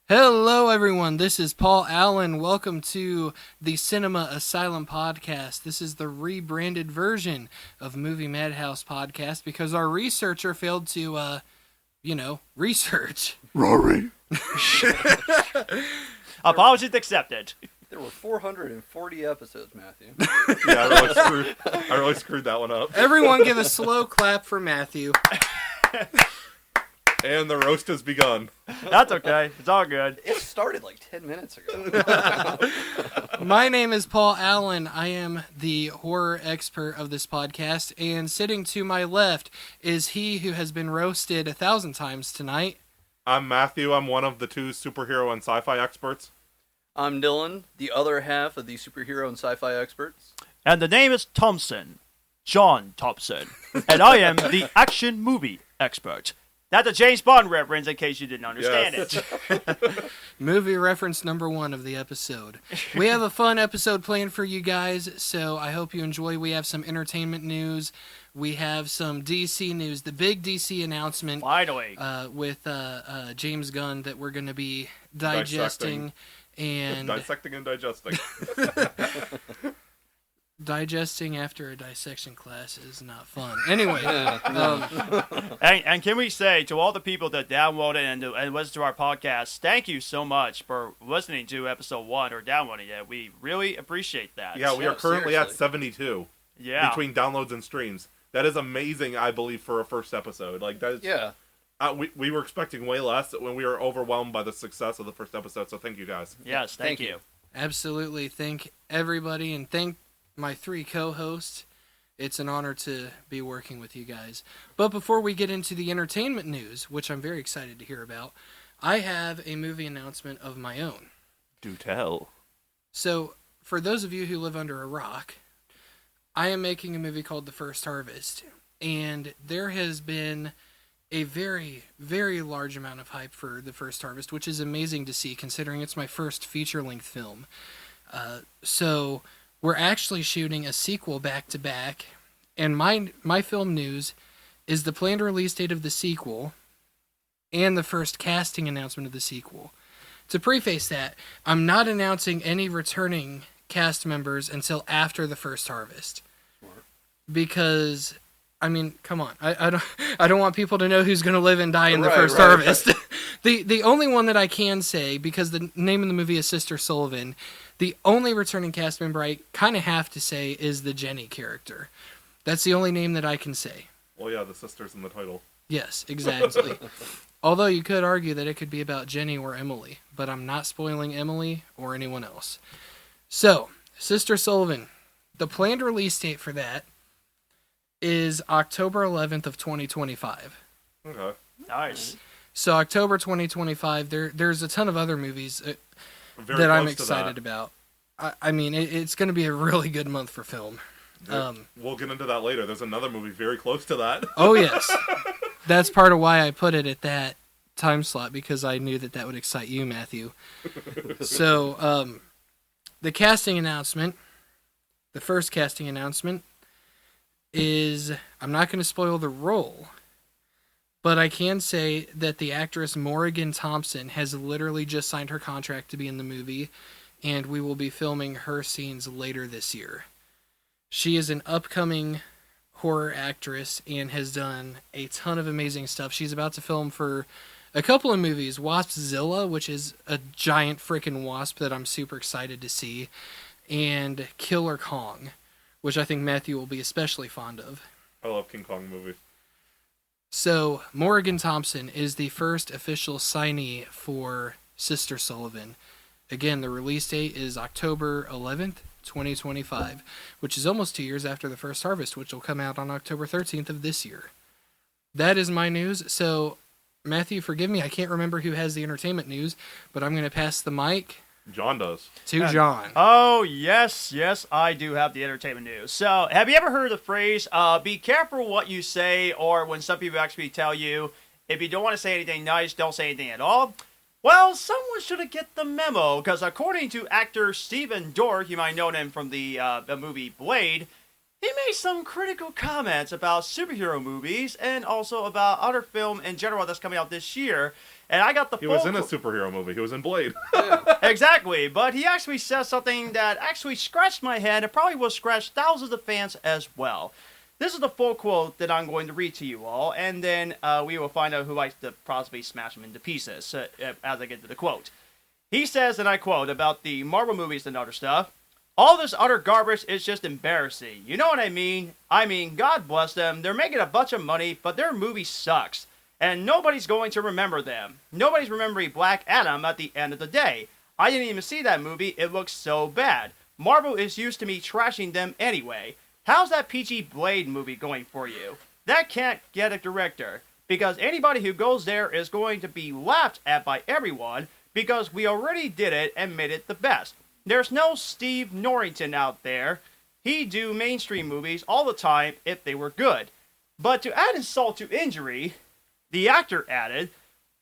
Hello, everyone. This is Paul Allen. Welcome to the Cinema Asylum Podcast. This is the rebranded version of Movie Madhouse Podcast because our researcher failed to, research. Rory. Apologies accepted. There were 440 episodes, Matthew. Yeah, I really screwed that one up. Everyone give a slow clap for Matthew. And the roast has begun. That's okay. It's all good. It started like 10 minutes ago. My name is Paul Allen. I am the horror expert of this podcast, and sitting to my left is he who has been roasted 1,000 times tonight. I'm Matthew. I'm one of the two superhero and sci-fi experts. I'm Dylan, the other half of the superhero and sci-fi experts. And the name is Thompson. John Thompson. And I am the action movie expert. That's a James Bond reference in case you didn't understand it. Movie reference number 1 of the episode. We have a fun episode planned for you guys, so I hope you enjoy. We have some entertainment news. We have some DC news, the big DC announcement. Finally. With James Gunn that we're going to be digesting. Dissecting and digesting. Digesting after a dissection class is not fun. Anyway. And can we say to all the people that downloaded and listened to our podcast, thank you so much for listening to episode 1 or downloading it. We really appreciate that. Yeah, we are currently at 72 between downloads and streams. That is amazing, I believe, for a first episode. Like that is, yeah. We were expecting way less when we were overwhelmed by the success of the first episode, so thank you guys. Yes, thank you. Absolutely. Thank everybody, and thank my 3 co-hosts. It's an honor to be working with you guys. But before we get into the entertainment news, which I'm very excited to hear about, I have a movie announcement of my own. Do tell. So, for those of you who live under a rock, I am making a movie called The First Harvest, and there has been a very, very large amount of hype for The First Harvest, which is amazing to see considering it's my first feature-length film. So we're actually shooting a sequel back-to-back, and my film news is the planned release date of the sequel and the first casting announcement of the sequel. To preface that, I'm not announcing any returning cast members until after The First Harvest. Because, I mean, come on. I don't want people to know who's going to live and die in The First Harvest. The only one that I can say, because the name of the movie is Sister Sullivan, the only returning cast member I kind of have to say is the Jenny character. That's the only name that I can say. Well, yeah, the sister's in the title. Yes, exactly. Although you could argue that it could be about Jenny or Emily, but I'm not spoiling Emily or anyone else. So, Sister Sullivan, the planned release date for that is October 11th of 2025. Okay. Nice. So October 2025, there's a ton of other movies that I'm excited about. I mean, it's going to be a really good month for film. We'll get into that later. There's another movie very close to that. Oh, yes. That's part of why I put it at that time slot, because I knew that would excite you, Matthew. So, the casting announcement, the first casting announcement, is, I'm not going to spoil the role, but I can say that the actress Morgan Thompson has literally just signed her contract to be in the movie, and we will be filming her scenes later this year. She is an upcoming horror actress and has done a ton of amazing stuff. She's about to film for a couple of movies, Waspzilla, which is a giant freaking wasp that I'm super excited to see, and Killer Kong, which I think Matthew will be especially fond of. I love King Kong movies. So, Morgan Thompson is the first official signee for Sister Sullivan. Again, the release date is October 11th, 2025, which is almost 2 years after The First Harvest, which will come out on October 13th of this year. That is my news. So, Matthew, forgive me, I can't remember who has the entertainment news, but I'm going to pass the mic John does. to John. Oh, yes, I do have the entertainment news. So, have you ever heard the phrase, be careful what you say, or when some people actually tell you, if you don't want to say anything nice, don't say anything at all? Well, someone should have get the memo, because according to actor Stephen Dorff, you might know him from the movie Blade, he made some critical comments about superhero movies and also about other film in general that's coming out this year. And I got the He was in a superhero movie. He was in Blade. Exactly, but he actually said something that actually scratched my head and probably will scratch thousands of fans as well. This is the full quote that I'm going to read to you all, and then we will find out who likes to possibly smash him into pieces as I get to the quote. He says, and I quote, about the Marvel movies and other stuff, "All this other garbage is just embarrassing. You know what I mean? I mean, God bless them. They're making a bunch of money, but their movie sucks. And nobody's going to remember them. Nobody's remembering Black Adam at the end of the day. I didn't even see that movie. It looks so bad. Marvel is used to me trashing them anyway. How's that PG Blade movie going for you? That can't get a director. Because anybody who goes there is going to be laughed at by everyone because we already did it and made it the best. There's no Steve Norrington out there. He'd do mainstream movies all the time if they were good. But to add insult to injury, the actor added,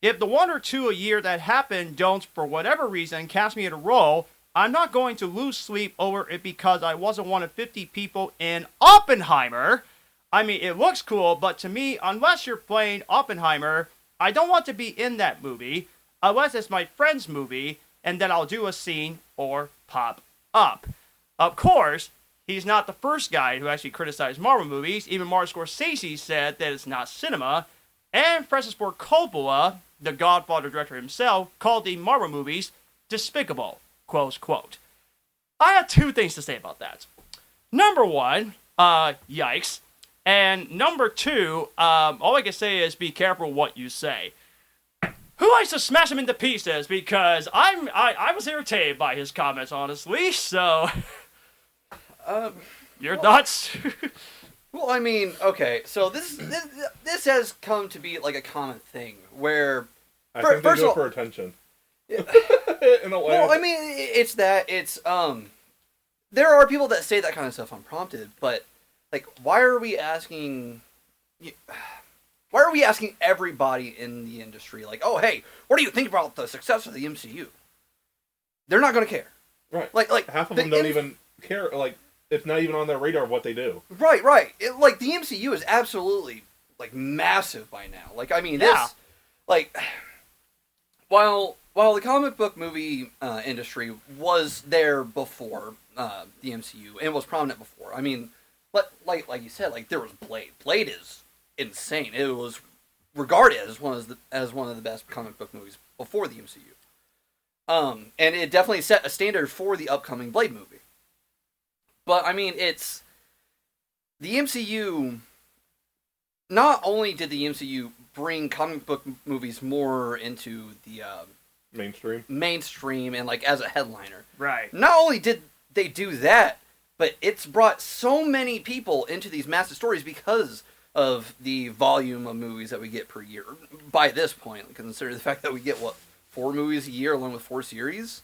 if the 1 or 2 a year that happen don't, for whatever reason, cast me in a role, I'm not going to lose sleep over it because I wasn't one of 50 people in Oppenheimer. I mean, it looks cool, but to me, unless you're playing Oppenheimer, I don't want to be in that movie, unless it's my friend's movie, and then I'll do a scene or pop up. Of course, he's not the first guy who actually criticized Marvel movies. Even Martin Scorsese said that it's not cinema. And Francis Ford Coppola, the Godfather director himself, called the Marvel movies despicable. Close quote. I have 2 things to say about that. Number 1, yikes. And number 2, all I can say is be careful what you say. Who likes to smash him into pieces? Because I was irritated by his comments, honestly. So, your thoughts? Well, I mean, okay, so this has come to be like a common thing where I think they do it for attention. Yeah. In a way. Well, I mean, it's there are people that say that kind of stuff unprompted, but like, why are we asking everybody in the industry, like, oh, hey, what do you think about the success of the MCU? They're not going to care. Right. Like half of them don't even care. Like, it's not even on their radar what they do. Right. Like, the MCU is absolutely, like, massive by now. Like, I mean, yeah. This, like, while the comic book movie industry was there before the MCU, and was prominent before, I mean, like you said, like, there was Blade. Blade is insane. It was regarded as one of the best comic book movies before the MCU. And it definitely set a standard for the upcoming Blade movie. But, I mean, it's... The MCU... Not only did the MCU bring comic book movies more into the... mainstream and, like, as a headliner. Right. Not only did they do that, but it's brought so many people into these massive stories because of the volume of movies that we get per year. By this point, consider the fact that we get, 4 movies a year along with 4 series,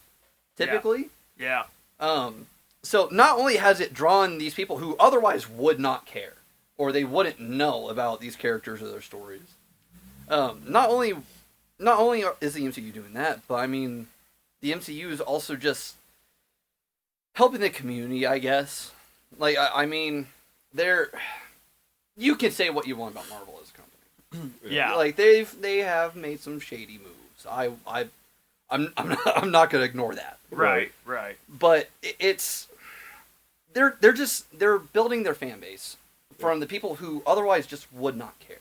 typically? Yeah. So not only has it drawn these people who otherwise would not care, or they wouldn't know about these characters or their stories. Not only is the MCU doing that, but I mean, the MCU is also just helping the community, I guess. Like, I mean, you can say what you want about Marvel as a company. Yeah. Like, they have made some shady moves. I'm not gonna ignore that. Right. But they're building their fan base from the people who otherwise just would not care.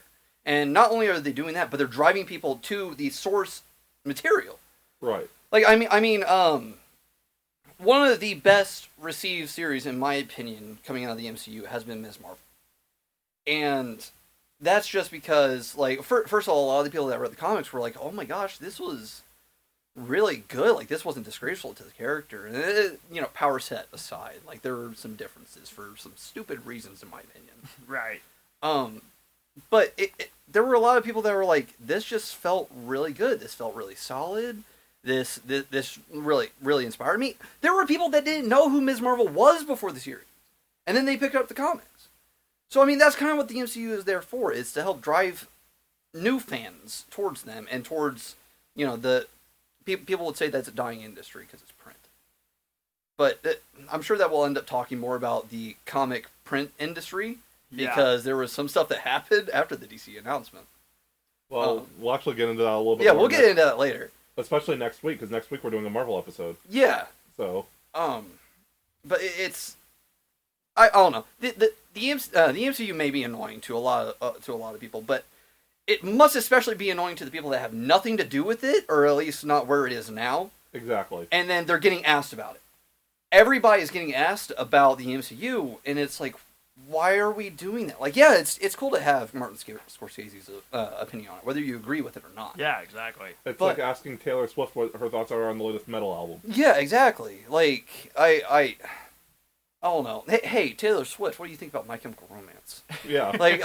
And not only are they doing that, but they're driving people to the source material. Right. Like, I mean, one of the best received series, in my opinion, coming out of the MCU has been Ms. Marvel. And that's just because, like, first of all, a lot of the people that read the comics were like, oh my gosh, this was really good. Like, this wasn't disgraceful to the character. And it, power set aside, like, there were some differences for some stupid reasons, in my opinion. Right. But there were a lot of people that were like, this just felt really good. This felt really solid. This really, really inspired me. There were people that didn't know who Ms. Marvel was before the series. And then they picked up the comics. So, I mean, that's kind of what the MCU is there for, is to help drive new fans towards them and towards, the... People would say that's a dying industry because it's print. but I'm sure that we'll end up talking more about the comic print industry because there was some stuff that happened after the DC announcement. Well, we'll actually get into that a little bit. Yeah, we'll get into that later. Especially next week, because next week we're doing a Marvel episode. Yeah. So. But it's, I don't know. The MCU may be annoying to a lot of people, but it must especially be annoying to the people that have nothing to do with it, or at least not where it is now. Exactly. And then they're getting asked about it. Everybody is getting asked about the MCU, and it's like, why are we doing that? Like, yeah, it's cool to have Martin Scorsese's opinion on it, whether you agree with it or not. Yeah, exactly. It's like asking Taylor Swift what her thoughts are on the latest metal album. Yeah, exactly. Like, I don't know. Hey, Taylor Swift, what do you think about My Chemical Romance? Yeah. like,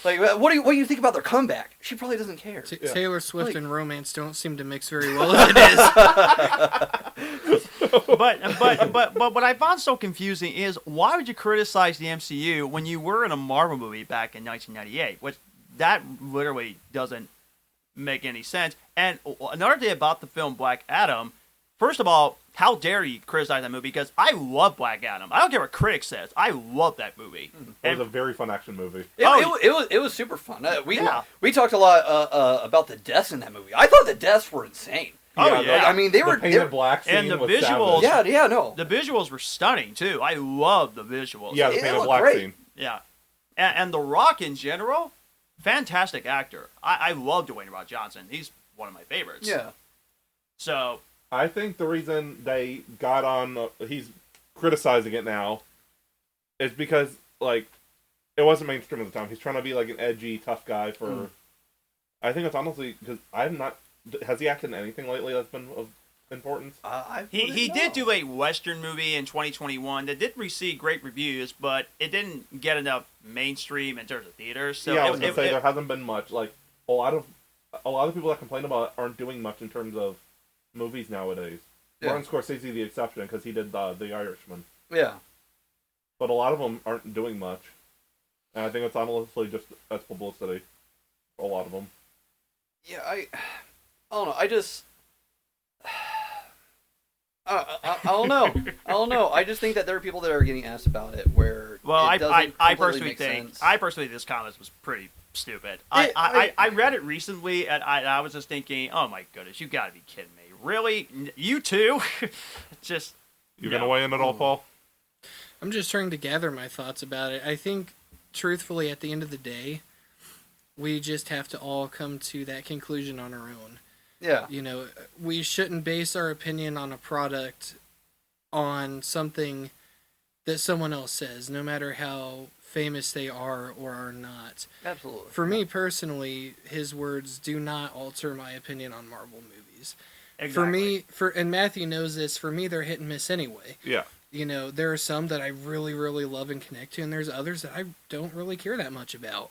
what do you think about their comeback? She probably doesn't care. Taylor Swift and romance don't seem to mix very well as it is. But what I found so confusing is, why would you criticize the MCU when you were in a Marvel movie back in 1998? Which that literally doesn't make any sense. And another thing about the film Black Adam, first of all, how dare you criticize that movie? Because I love Black Adam. I don't care what critics says. I love that movie. It was a very fun action movie. It was super fun. We talked a lot about the deaths in that movie. I thought the deaths were insane. Yeah. I mean, they were painted black scene and the was visuals. savage. The visuals were stunning too. I love the visuals. Yeah, the painted black great. scene. Yeah, and The Rock in general, fantastic actor. I love Dwayne The Rock Johnson. He's one of my favorites. Yeah. So I think the reason they got on, he's criticizing it now, is because, like, it wasn't mainstream at the time. He's trying to be, like, an edgy, tough guy for... I think it's honestly, because I'm not... Has he acted in anything lately that's been of importance? He did do a Western movie in 2021 that did receive great reviews, but it didn't get enough mainstream in terms of theaters. So yeah, I was going to say, there hasn't been much. Like, a lot of people that complain about it aren't doing much in terms of movies nowadays. Yeah. Martin Scorsese the exception, because he did The Irishman. Yeah. But a lot of them aren't doing much. And I think it's honestly just that's publicity. A lot of them. Yeah, I don't know. I just... I don't know. I don't know. I just think that there are people that are getting asked about it where I personally think this comment was pretty stupid. I read it recently, and I was just thinking, oh my goodness, you got to be kidding me. Really? You too? Just... You gonna weigh in at all, Paul? I'm just trying to gather my thoughts about it. I think, truthfully, at the end of the day, we just have to all come to that conclusion on our own. Yeah. You know, we shouldn't base our opinion on a product on something that someone else says, no matter how famous they are or are not. Absolutely. For me personally, his words do not alter my opinion on Marvel movies. Exactly. For me, and Matthew knows this, for me they're hit and miss anyway. Yeah. You know, there are some that I really, really love and connect to, and there's others that I don't really care that much about.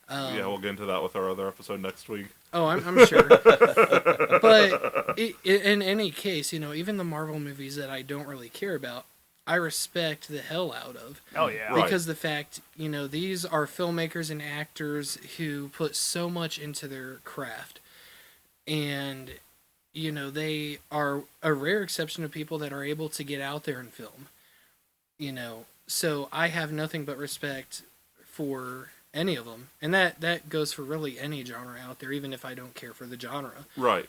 Yeah, we'll get into that with our other episode next week. Oh, I'm sure. But in any case, you know, even the Marvel movies that I don't really care about, I respect the hell out of. Oh, yeah. Because the fact, you know, these are filmmakers and actors who put so much into their craft. And, you know, they are a rare exception of people that are able to get out there and film. You know, so I have nothing but respect for any of them. And that goes for really any genre out there, even if I don't care for the genre. Right.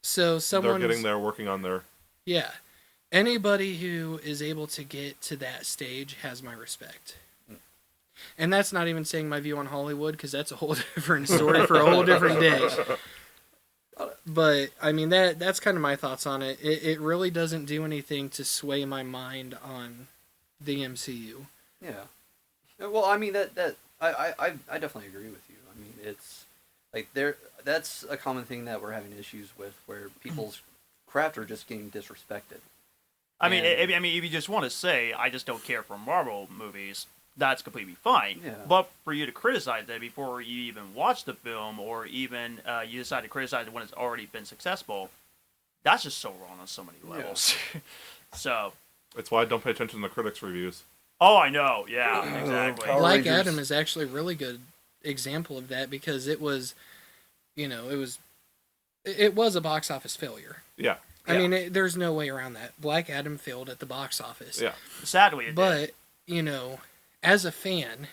So someone's... They're getting there, working on their... Yeah. Anybody who is able to get to that stage has my respect. And that's not even saying my view on Hollywood, because that's a whole different story for a whole different day. But, I mean, that's kind of my thoughts on it. It really doesn't do anything to sway my mind on the MCU. Yeah. Well, I mean, I definitely agree with you. I mean, it's like that's a common thing that we're having issues with, where people's craft are just getting disrespected. I mean, if you just want to say, I just don't care for Marvel movies, that's completely fine. Yeah. But for you to criticize that before you even watch the film, or even you decide to criticize it when it's already been successful, that's just so wrong on so many levels. Yeah. So... That's why I don't pay attention to the critics' reviews. Oh, I know. Yeah, exactly. Black Adam is actually a really good example of that, because it was, you know, it was a box office failure. Yeah. I mean, there's no way around that. Black Adam failed at the box office. Yeah. Sadly, it did. But, you know, as a fan,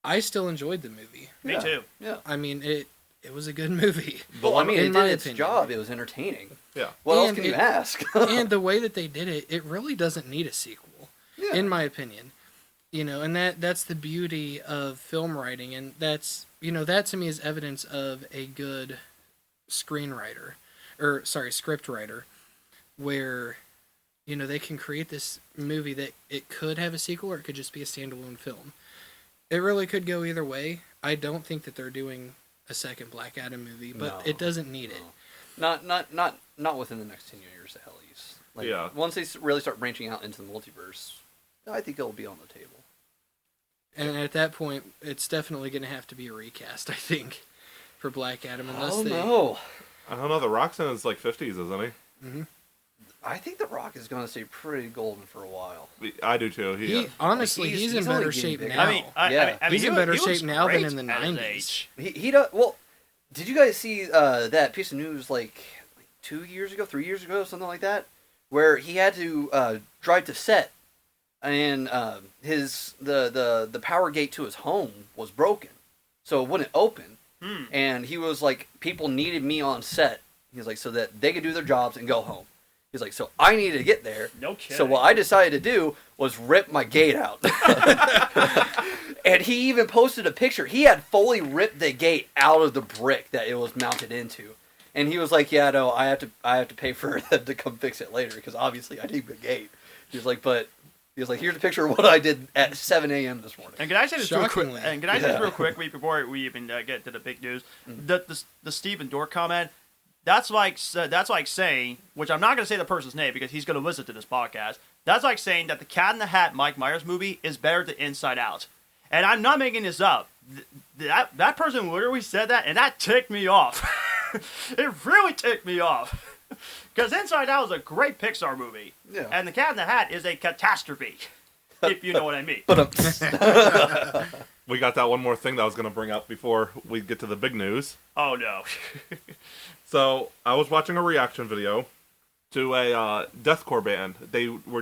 I still enjoyed the movie. Me too. Yeah. I mean, it was a good movie. Well, I mean, in it my did its opinion. job. It was entertaining. Yeah. What else And can you it- ask? And the way that they did it, it really doesn't need a sequel, Yeah. in my opinion. You know, and that's the beauty of film writing, and that's, you know, that to me is evidence of a good script writer, where, you know, they can create this movie that it could have a sequel or it could just be a standalone film. It really could go either way. I don't think that they're doing a second Black Adam movie, but No. it doesn't need it. Not within the next 10 years, at least. Like, Yeah. Once they really start branching out into the multiverse, I think it'll be on the table. And at that point, it's definitely going to have to be a recast, I think, for Black Adam, unless they... no. I don't know. The Rock's in his like 50s, isn't he? I think The Rock is going to stay pretty golden for a while. I do too. Honestly, He's- he's he's in only better getting shape bigger. now. I mean, He's in he better looks shape now than great in the at his 90s. age. He does. Well, did you guys see that piece of news like 2 years ago, 3 years ago, something like that, where he had to drive to set, and the power gate to his home was broken, so it wouldn't open, and he was like, people needed me on set. He was like, so that they could do their jobs and go home. He's like, so I needed to get there. No kidding. So what I decided to do was rip my gate out. And he even posted a picture. He had fully ripped the gate out of the brick that it was mounted into. And he was like, yeah, no, I have to pay for them to come fix it later because obviously I need the gate. He was like, here's a picture of what I did at 7 a.m. this morning. And can I say this real quick? Shockingly. And can I say this real quickly before we even get to the big news? The Stephen Dorff comment. That's like saying, which I'm not going to say the person's name because he's going to listen to this podcast. That's like saying that the Cat in the Hat Mike Myers movie is better than Inside Out. And I'm not making this up. That person literally said that, and that ticked me off. It really ticked me off. Because Inside Out is a great Pixar movie. Yeah. And the Cat in the Hat is a catastrophe, if you know what I mean. We got that one more thing that I was going to bring up before we get to the big news. Oh, no. So I was watching a reaction video to a deathcore band. They were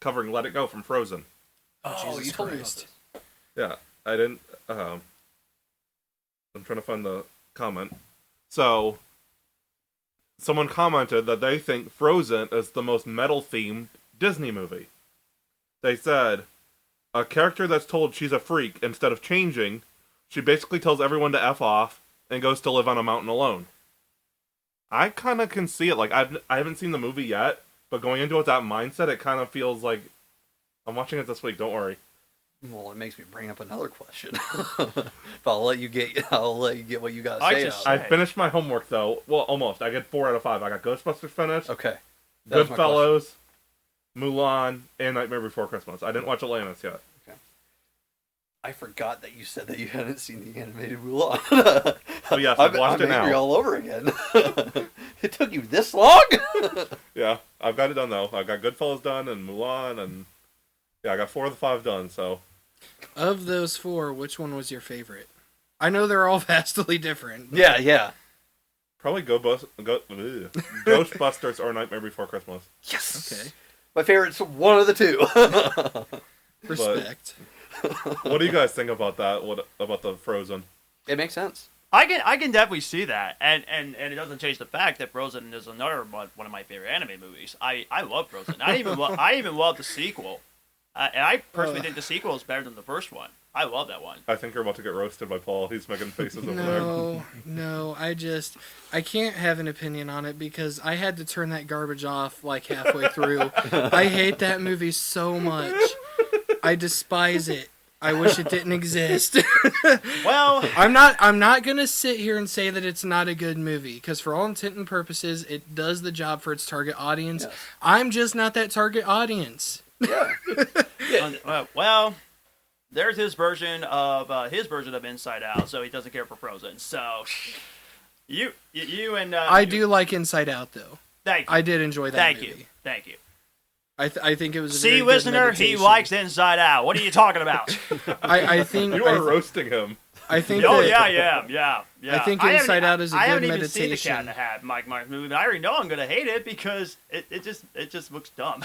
covering "Let It Go" from Frozen. Oh, Jesus you told me about Christ. this. Yeah, I didn't. I'm trying to find the comment. So someone commented that they think Frozen is the most metal-themed Disney movie. They said, a character that's told she's a freak instead of changing, she basically tells everyone to F off and goes to live on a mountain alone. I kind of can see it. Like, I haven't seen the movie yet, but going into it with that mindset, it kind of feels like I'm watching it this week. Don't worry. Well, it makes me bring up another question. But I'll let you get what you got to say. I finished my homework though. Well, almost. I get 4 out of 5. I got Ghostbusters finished. Okay. That was my Goodfellas, Mulan, and Nightmare Before Christmas. I didn't watch Atlantis yet. Okay. I forgot that you said that you hadn't seen the animated Mulan. So yes, I've watched it angry now. all over again. It took you this long? Yeah, I've got it done though. I've got Goodfellas done and Mulan, and yeah, I got 4 of the 5 done. So Of those 4, which one was your favorite? I know they're all vastly different. Yeah. probably Ghostbusters or Nightmare Before Christmas. Yes. Okay. My favorite's one of the two. Respect. What do you guys think about that? What about the Frozen? It makes sense. I can definitely see that, and it doesn't change the fact that Frozen is another one of my favorite anime movies. I love Frozen. I even love the sequel, and I personally think the sequel is better than the first one. I love that one. I think you're about to get roasted by Paul. He's making faces over there. No, I can't have an opinion on it because I had to turn that garbage off like halfway through. I hate that movie so much. I despise it. I wish it didn't exist. Well, I'm not gonna sit here and say that it's not a good movie because for all intent and purposes, it does the job for its target audience. Yes. I'm just not that target audience. Yeah. well, there's his version of Inside Out, so he doesn't care for Frozen. So you and I do like Inside Out though. Thank you. I did enjoy that movie. Thank you. I think it was a See, very good listener, he meditation. likes Inside Out. What are you talking about? I think You are roasting him. I think. Oh that, yeah. I think Inside Out is a I good haven't even seen the meditation. Cat in the Hat Mike Myers movie, but I already know I'm gonna hate it because it just looks dumb.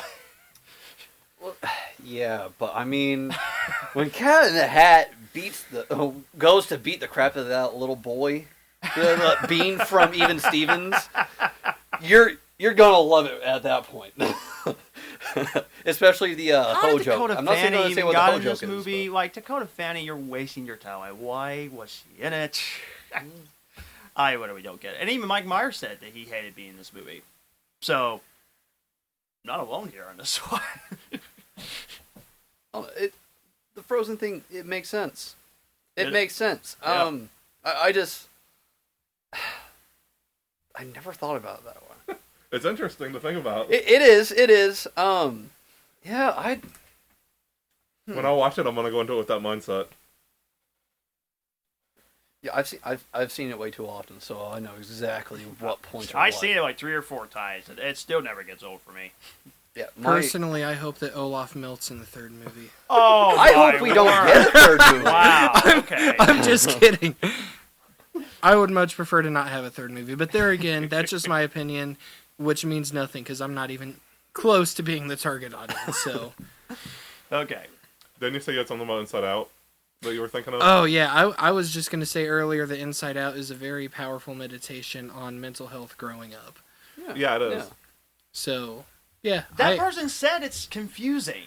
Well, yeah, but I mean, when Cat in the Hat goes to beat the crap out of that little boy, Bean from Even Stevens, you're gonna love it at that point. Especially the How did Hojo. Dakota I'm not saying Fanning to say even what the got in Hojo this is, movie? but- Like Dakota Fanning, you're wasting your time. Like, why was she in it? Whatever, we don't get it. And even Mike Myers said that he hated being in this movie. So, not alone here on this one. The Frozen thing, it makes sense. It Did it? makes sense. Yeah. I just, I never thought about it that way. It's interesting to think about. It is. Yeah, When I watch it, I'm gonna go into it with that mindset. Yeah, I've seen it way too often, so I know exactly what points are I've what. seen it like 3 or 4 times, and it still never gets old for me. Yeah, Personally, I hope that Olaf melts in the third movie. Oh, I my hope we don't word. get a third movie. Wow. Okay. I'm just kidding. I would much prefer to not have a third movie, but there again, that's just my opinion, which means nothing because I'm not even close to being the target audience. So, Okay. Didn't you say you had something about Inside Out that you were thinking of? oh yeah, I was just gonna say earlier that Inside Out is a very powerful meditation on mental health growing up. Yeah, it is. Yeah. So, yeah, That person said it's confusing.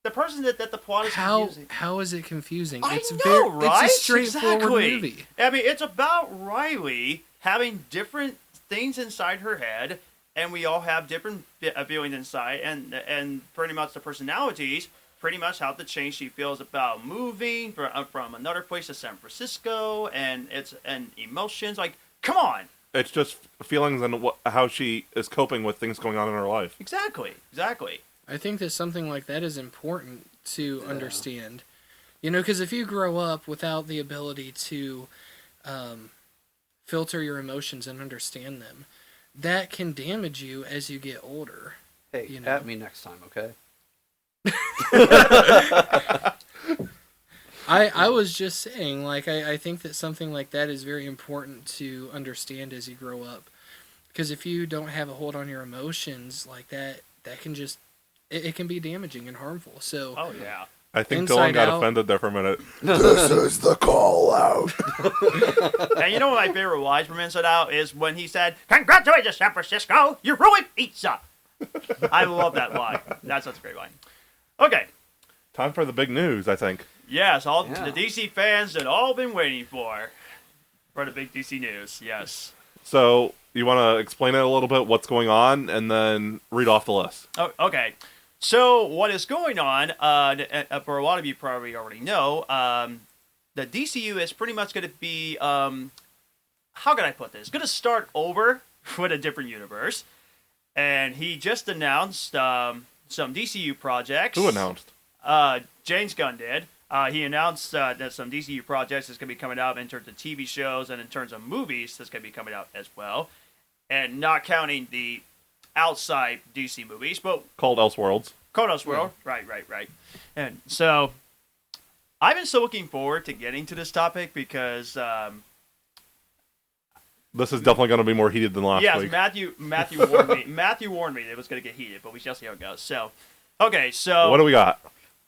The person that the plot is confusing. how is it confusing? I It's know, right? It's a straightforward Exactly. movie. I mean, it's about Riley having different things inside her head, and we all have different feelings inside, and pretty much the personalities, pretty much how the change she feels about moving from another place to San Francisco, and emotions. Like, come on. It's just feelings and how she is coping with things going on in her life. Exactly. I think that something like that is important to understand. You know, because if you grow up without the ability to filter your emotions and understand them, that can damage you as you get older. Hey, You know. at me next time, okay? I was just saying, like, I think that something like that is very important to understand as you grow up. Because if you don't have a hold on your emotions like that, that can just, it can be damaging and harmful. So, Oh, yeah. I think Inside Dylan got Out. offended there for a minute. This is the call out. And you know what my favorite line from Inside Out is when he said, "Congratulations, San Francisco, you ruined pizza." I love that line. That's such a great line. Okay. Time for the big news, I think. Yes, all Yeah. the DC fans had all been waiting for the big DC news. Yes. So, you want to explain it a little bit, what's going on, and then read off the list. Oh, okay. So what is going on? For a lot of you probably already know, the DCU is pretty much going to be how can I put this? Going to start over with a different universe, and he just announced some DCU projects. Who announced? James Gunn did. He announced that some DCU projects is going to be coming out in terms of TV shows and in terms of movies that's going to be coming out as well, and not counting the outside DC movies, but Called Elseworlds. Kodos World. Right. And so I've been so looking forward to getting to this topic because This is definitely going to be more heated than last yes, week. Matthew warned me. Matthew warned me that it was going to get heated, but we shall see how it goes. So, okay, so What do we got?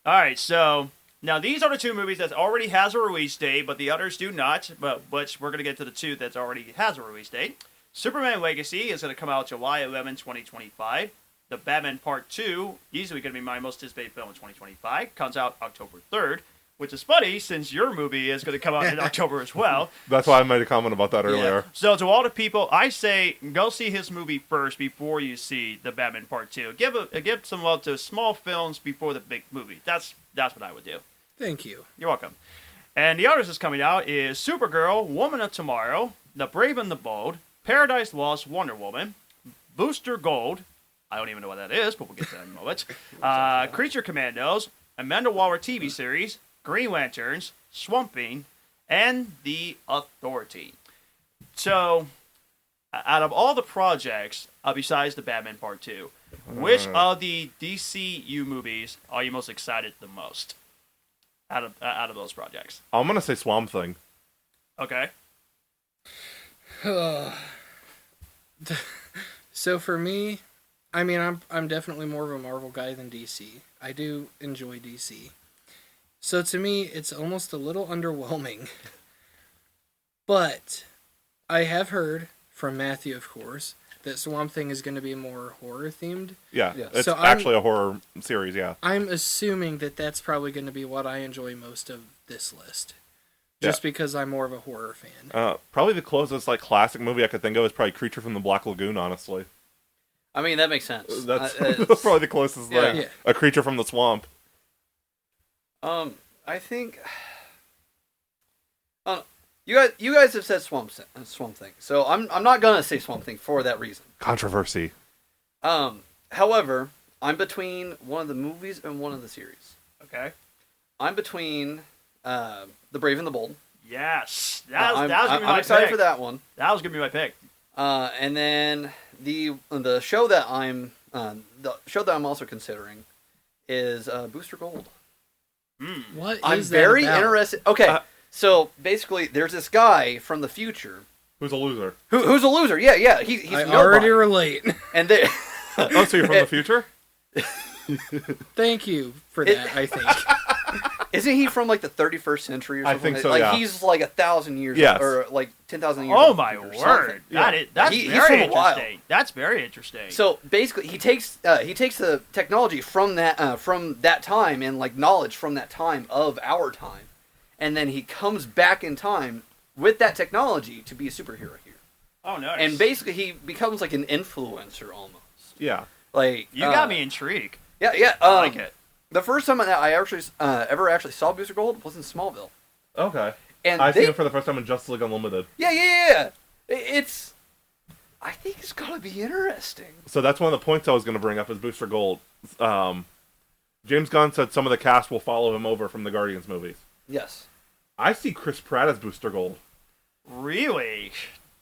all right, so now these are the 2 movies that already has a release date, but the others do not. But which we're going to get to the 2 that already has a release date. Superman Legacy is going to come out July 11, 2025. The Batman Part 2, easily going to be my most anticipated film in 2025, comes out October 3rd, which is funny since your movie is going to come out in October as well. That's why I made a comment about that earlier. So to all the people, I say go see his movie first before you see the Batman Part 2. Give some love to small films before the big movie. That's what I would do. thank you. You're welcome. And the others that's coming out is Supergirl, Woman of Tomorrow, The Brave and the Bold, Paradise Lost, Wonder Woman, Booster Gold. I don't even know what that is, but we'll get to that in a moment. Creature Commandos, Amanda Waller TV series, Green Lanterns, Swamp Thing, and The Authority. So, out of all the projects, besides the Batman Part 2, which of the DCU movies are you most excited the most? out of those projects? I'm gonna say Swamp Thing. Okay. So for me, I mean, I'm definitely more of a Marvel guy than DC. I do enjoy DC. So to me, it's almost a little underwhelming. But I have heard from Matthew, of course, that Swamp Thing is going to be more horror themed. Yeah, Yeah. it's So actually a horror series. Yeah, I'm assuming that that's probably going to be what I enjoy most of this list. Just because I'm more of a horror fan. Probably the closest like classic movie I could think of is probably Creature from the Black Lagoon. Honestly, I mean, that makes sense. that's It's- probably the closest Yeah. thing. Yeah. A creature from the swamp. I think. You guys have said Swamp Thing, so I'm not gonna say Swamp Thing for that reason. Controversy. However, I'm between one of the movies and one of the series. Okay. I'm between The Brave and the Bold. Yes. That was gonna be I'm my excited pick. for that one. That was gonna be my pick. And then the show that I'm also considering is Booster Gold. What I'm is that very about? interested. Okay, so basically, there's this guy from the future Who's a loser? who's a loser. Yeah, he's I nobody. already relate. And they, Oh, so you're from the future? Thank you for that, I think. isn't he from like the 31st century or I something? think so, Like yeah. he's like 1,000 years, Yes. or like 10,000 years. Oh old my or word! something. That's He's very from a while. interesting. That's very interesting. So basically, he takes the technology from that time and like knowledge from that time of our time, and then he comes back in time with that technology to be a superhero here. oh no! And basically, he becomes like an influencer almost. Yeah. Like you got me intrigued. Yeah. I like it. The first time that I actually ever saw Booster Gold was in Smallville, Okay. and I they, seen it for the first time in Justice League Unlimited. yeah. I think it's gonna be interesting. So that's one of the points I was going to bring up is Booster Gold. James Gunn said some of the cast will follow him over from the Guardians movies. Yes. I see Chris Pratt as Booster Gold. Really?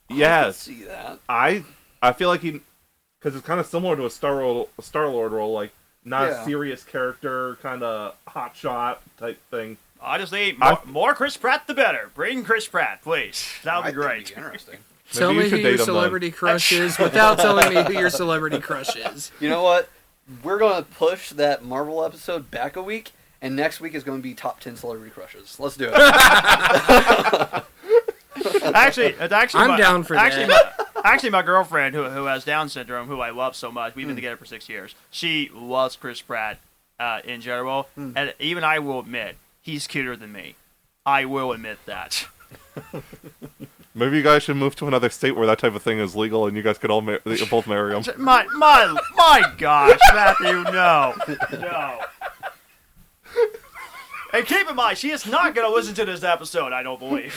Yes. See that? I feel like because it's kind of similar to a Star-Lord role, like not Yeah. a serious character, kind of hotshot type thing. I just need I- more Chris Pratt, the better. Bring Chris Pratt, please. That would I be think great. it'd be interesting. Tell you me who should your date him, celebrity crush is without telling me who your celebrity crush is. You know what? We're gonna push that Marvel episode back a week, and next week is gonna be top 10 celebrity crushes. Let's do it. Actually, I'm down for that. Actually, my girlfriend, who has Down syndrome, who I love so much, we've been together for 6 years. She loves Chris Pratt in general, and even I will admit he's cuter than me. I will admit that. Maybe you guys should move to another state where that type of thing is legal, and you guys could all both marry him. My gosh, Matthew, no. And keep in mind, she is not going to listen to this episode, I don't believe.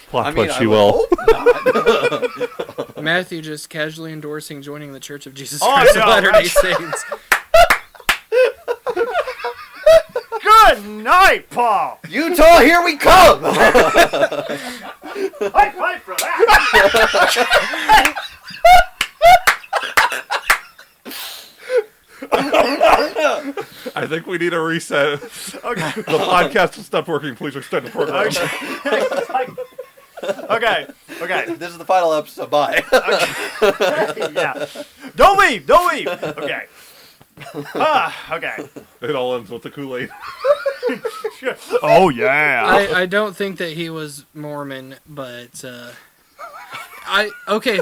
Plot twist, I she would will. hope not. Matthew just casually endorsing joining the Church of Jesus Oh, Christ of no, Latter-day right. Saints. Good night, Paul. Utah, here we come! High five for that. I think we need a reset. Okay. The podcast will stop working. Please extend the program. Okay. This is the final episode. Bye. Yeah. Don't leave. Okay. Okay. It all ends with the Kool-Aid. Oh, yeah. I don't think that he was Mormon, but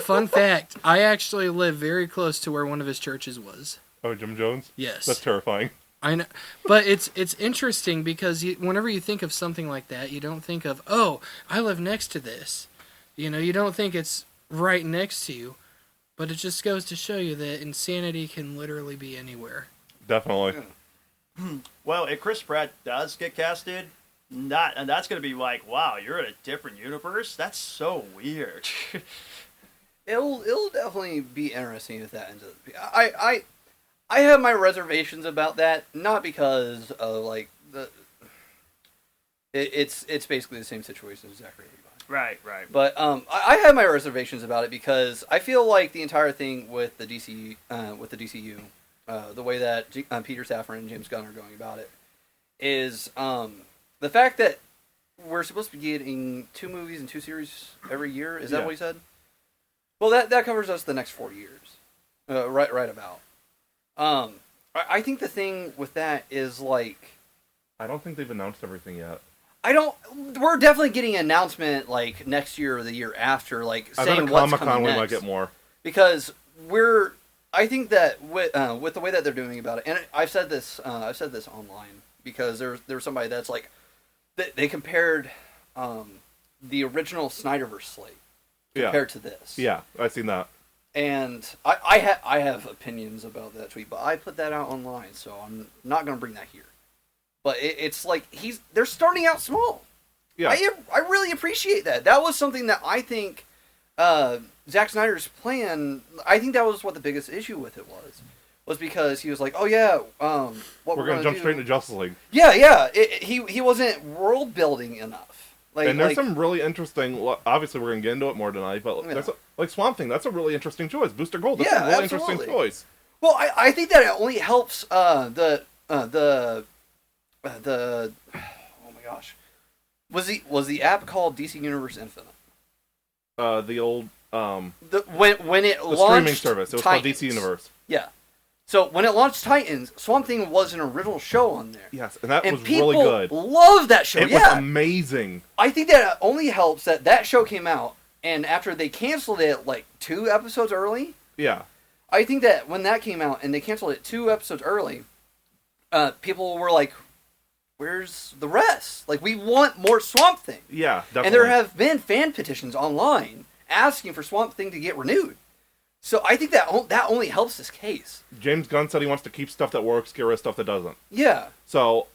fun fact, I actually live very close to where one of his churches was. Oh, Jim Jones? Yes. That's terrifying. I know, but it's interesting because whenever you think of something like that, you don't think of, oh, I live next to this. You don't think it's right next to you, but it just goes to show you that insanity can literally be anywhere. Definitely. Well, if Chris Pratt does get casted, and that's going to be like, wow, you're in a different universe? That's so weird. It'll definitely be interesting if that ends up. I have my reservations about that, not because of like it's basically the same situation as Zachary Levi. Right. But I have my reservations about it because I feel like the entire thing with the DCU, the way that Peter Safran and James Gunn are going about it, is the fact that we're supposed to be getting 2 movies and 2 series every year. Is that what he said? Well, that covers us the next 4 years, right about. I think the thing with that is like, I don't think they've announced everything yet. We're definitely getting an announcement like next year or the year after, like saying what's coming next. We might get more Because I think that with the way that they're doing about it, and I've said this online because there was somebody that's like, they compared the original Snyderverse slate compared to this. Yeah, I've seen that. And I have opinions about that tweet, but I put that out online, so I'm not going to bring that here. But it's like they're starting out small. Yeah, I really appreciate that. That was something that I think Zack Snyder's plan. I think that was what the biggest issue with it was because he was like, oh yeah, what we're going to jump straight into Justice League. Yeah. He wasn't world building enough. And there's some really interesting. Obviously, we're going to get into it more tonight, but there's like Swamp Thing. That's a really interesting choice. Booster Gold. That's a really interesting choice. Well, I think that it only helps the oh my gosh, was the app called DC Universe Infinite? The old when it launched streaming service. It was Titans. called DC Universe. Yeah. So when it launched Titans, Swamp Thing was an original show on there. Yes, and that was really good. People loved that show. It was amazing. I think that it only helps that show came out, and after they canceled it like 2 episodes early. Yeah. I think that when that came out and they canceled it 2 episodes early, people were like, "Where's the rest? Like, we want more Swamp Thing." Yeah, definitely. And there have been fan petitions online asking for Swamp Thing to get renewed. So I think that only helps this case. James Gunn said he wants to keep stuff that works, get rid of stuff that doesn't. Yeah. So,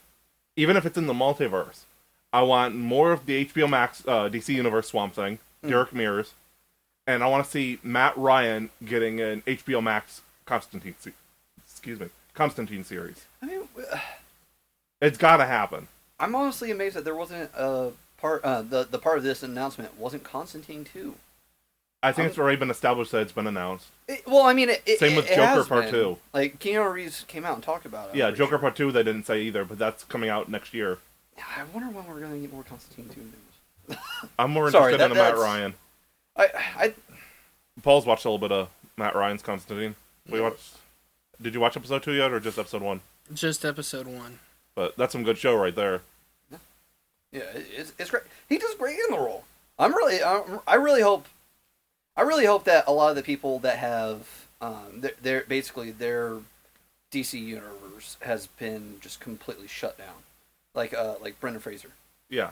even if it's in the multiverse, I want more of the HBO Max DC Universe Swamp Thing, Derek Mears, and I want to see Matt Ryan getting an HBO Max Constantine series. I mean, it's got to happen. I'm honestly amazed that there wasn't a part. The part of this announcement wasn't Constantine 2. I think it's already been established that it's been announced. Same with Joker Part 2. Like, Keanu Reeves came out and talked about it. Yeah, Joker Part 2 they didn't say either, but that's coming out next year. I wonder when we're going to get more Constantine 2 news. I'm more interested in Matt Ryan. Paul's watched a little bit of Matt Ryan's Constantine. Did you watch episode 2 yet, or just episode 1? Just episode 1. But that's some good show right there. Yeah, it's great. He does great in the role. I really hope that a lot of the people that have their DC universe has been just completely shut down, like Brendan Fraser. Yeah,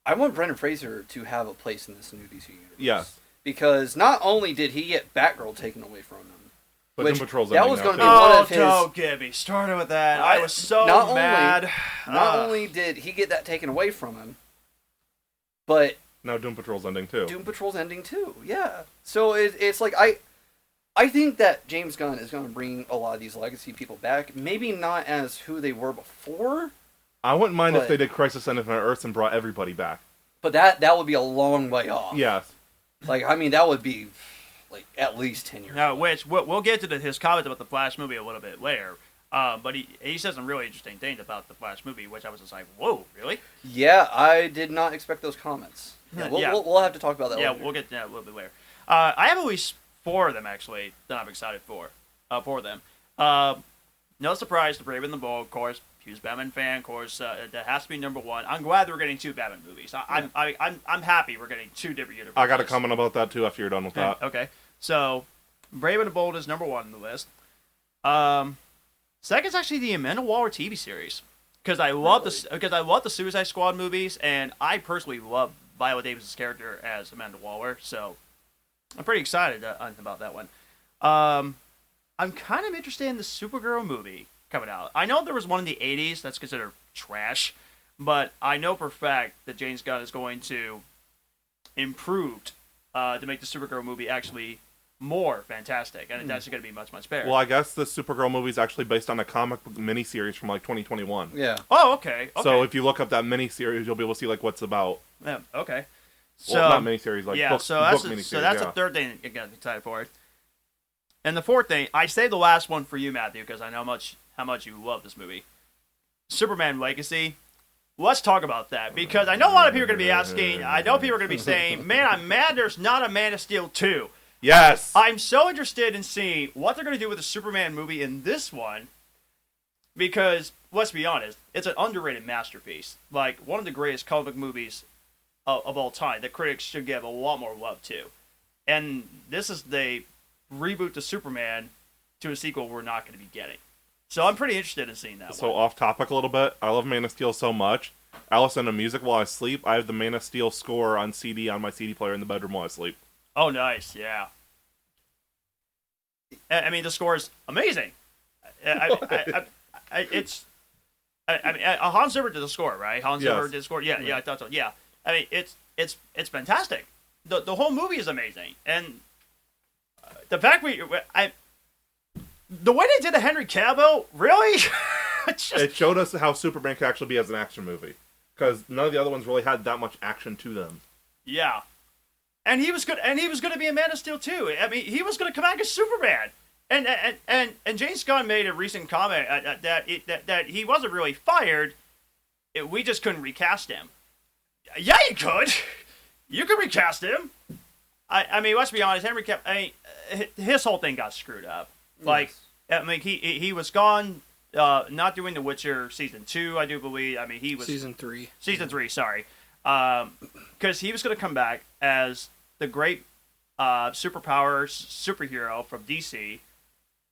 I want Brendan Fraser to have a place in this new DC universe. Yes, because not only did he get Batgirl taken away from him, but Doom Patrol's that was going to be one of his. Don't get me started with that. I was so mad. Not only did he get that taken away from him, but now Doom Patrol's ending too. Doom Patrol's ending too. Yeah. So it's like I think that James Gunn is going to bring a lot of these legacy people back. Maybe not as who they were before. I wouldn't mind if they did Crisis on Infinite Earths and brought everybody back. But that would be a long way off. Yes. Like, I mean, that would be like at least 10 years. Now, which we'll get to his comment about the Flash movie a little bit later. But he said some really interesting things about the Flash movie, which I was just like, whoa, really? Yeah, I did not expect those comments. Yeah, we'll have to talk about that later. Yeah, we'll get to that a little bit later. I have at least 4 of them, actually, that I'm excited for them. No surprise, The Brave and the Bold, of course. Huge Batman fan, of course. That has to be number 1. I'm glad we're getting 2 Batman movies. I'm happy we're getting 2 different universes. I got a comment about that, too, after you're done with that. Okay. So, Brave and the Bold is number 1 on the list. Second is actually the Amanda Waller TV series. Because I love the Suicide Squad movies, and I personally love Viola Davis' character as Amanda Waller, so I'm pretty excited about that one. I'm kind of interested in the Supergirl movie coming out. I know there was one in the 80s that's considered trash, but I know for a fact that James Gunn is going to improve to make the Supergirl movie actually more fantastic, and that's going to be much, much better. Well, I guess the Supergirl movie is actually based on a comic book miniseries from, 2021. Yeah. Oh, okay. So if you look up that miniseries, you'll be able to see, what it's about. Yeah, okay. So, well, not miniseries, book miniseries. So that's the third thing I got excited for. And the fourth thing, I saved the last one for you, Matthew, because I know how much you love this movie. Superman Legacy. Let's talk about that, because I know a lot of people are going to be asking, I know people are going to be saying, man, I'm mad there's not a Man of Steel 2. Yes! I'm so interested in seeing what they're going to do with the Superman movie in this one, because, let's be honest, it's an underrated masterpiece. Like, one of the greatest comic movies of all time that critics should give a lot more love to. And this is the reboot to Superman to a sequel we're not going to be getting. So I'm pretty interested in seeing that So one. off topic a little bit, I love Man of Steel so much. I listen to music while I sleep. I have the Man of Steel score on CD on my CD player in the bedroom while I sleep. Oh, nice, yeah. I mean, the score is amazing. It's Hans Zimmer did the score, right? Hans Zimmer did the score. Yeah, I thought so. Yeah, I mean, it's fantastic. The whole movie is amazing, and the fact the way they did the Henry Cavill, really, It showed us how Superman could actually be as an action movie, because none of the other ones really had that much action to them. Yeah, and he was good, and he was going to be a Man of Steel too. I mean, he was going to come back as Superman. And James Gunn made a recent comment that he wasn't really fired. We just couldn't recast him. Yeah, you could. You could recast him. I mean, let's be honest. Henry Cavill. I mean, his whole thing got screwed up. Like, Yes. I mean, he was gone. Not doing The Witcher season 2, I do believe. I mean, he was Season 3. Season 3, sorry. Because he was going to come back as the great superhero from DC.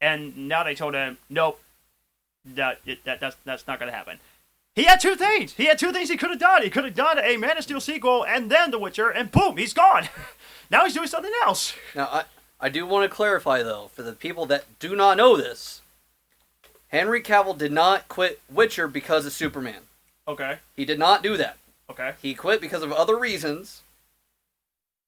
And now they told him, nope, that's not going to happen. He had two things. He could have done. He could have done a Man of Steel sequel and then The Witcher, and boom, he's gone. Now he's doing something else. Now, I do want to clarify, though, for the people that do not know this, Henry Cavill did not quit Witcher because of Superman. Okay. He did not do that. Okay. He quit because of other reasons.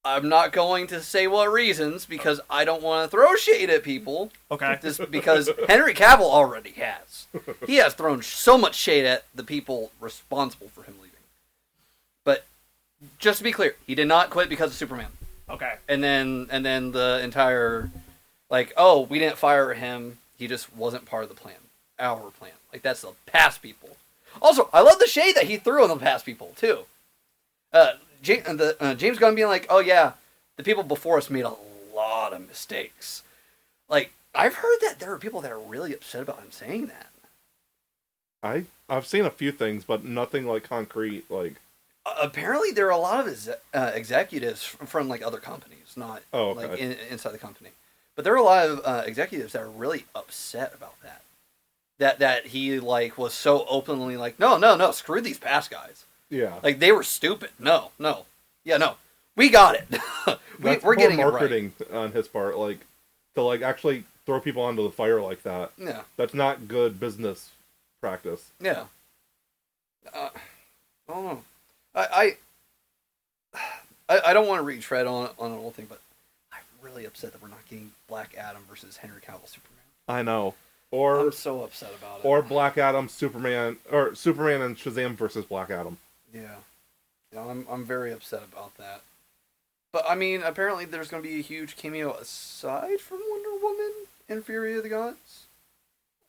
I'm not going to say what reasons, because I don't want to throw shade at people. Okay. Just because Henry Cavill already has. He has thrown so much shade at the people responsible for him leaving. But just to be clear, he did not quit because of Superman. Okay. And then the entire, like, oh, we didn't fire him. He just wasn't part of the plan. Our plan. Like, that's the past people. Also, I love the shade that he threw on the past people, too. James Gunn being like, oh yeah, the people before us made a lot of mistakes. Like, I've heard that there are people that are really upset about him saying that. I've seen a few things, but nothing like concrete. Like, apparently, there are a lot of executives from like other companies, not like inside the company. But there are a lot of executives that are really upset about that. That he like was so openly like, no, screw these past guys. yeah, Like, they were stupid. No. Yeah, no. We got it. We're getting marketing it right. on his part, like, to like actually throw people onto the fire like that. Yeah. That's not good business practice. Yeah. I don't know. I don't want to retread on an old thing, but I'm really upset that we're not getting Black Adam versus Henry Cavill Superman. I know. Or I'm so upset about it. Or Black Adam, Superman, or Superman and Shazam versus Black Adam. Yeah. I'm very upset about that. But, I mean, apparently there's going to be a huge cameo aside from Wonder Woman and Fury of the Gods.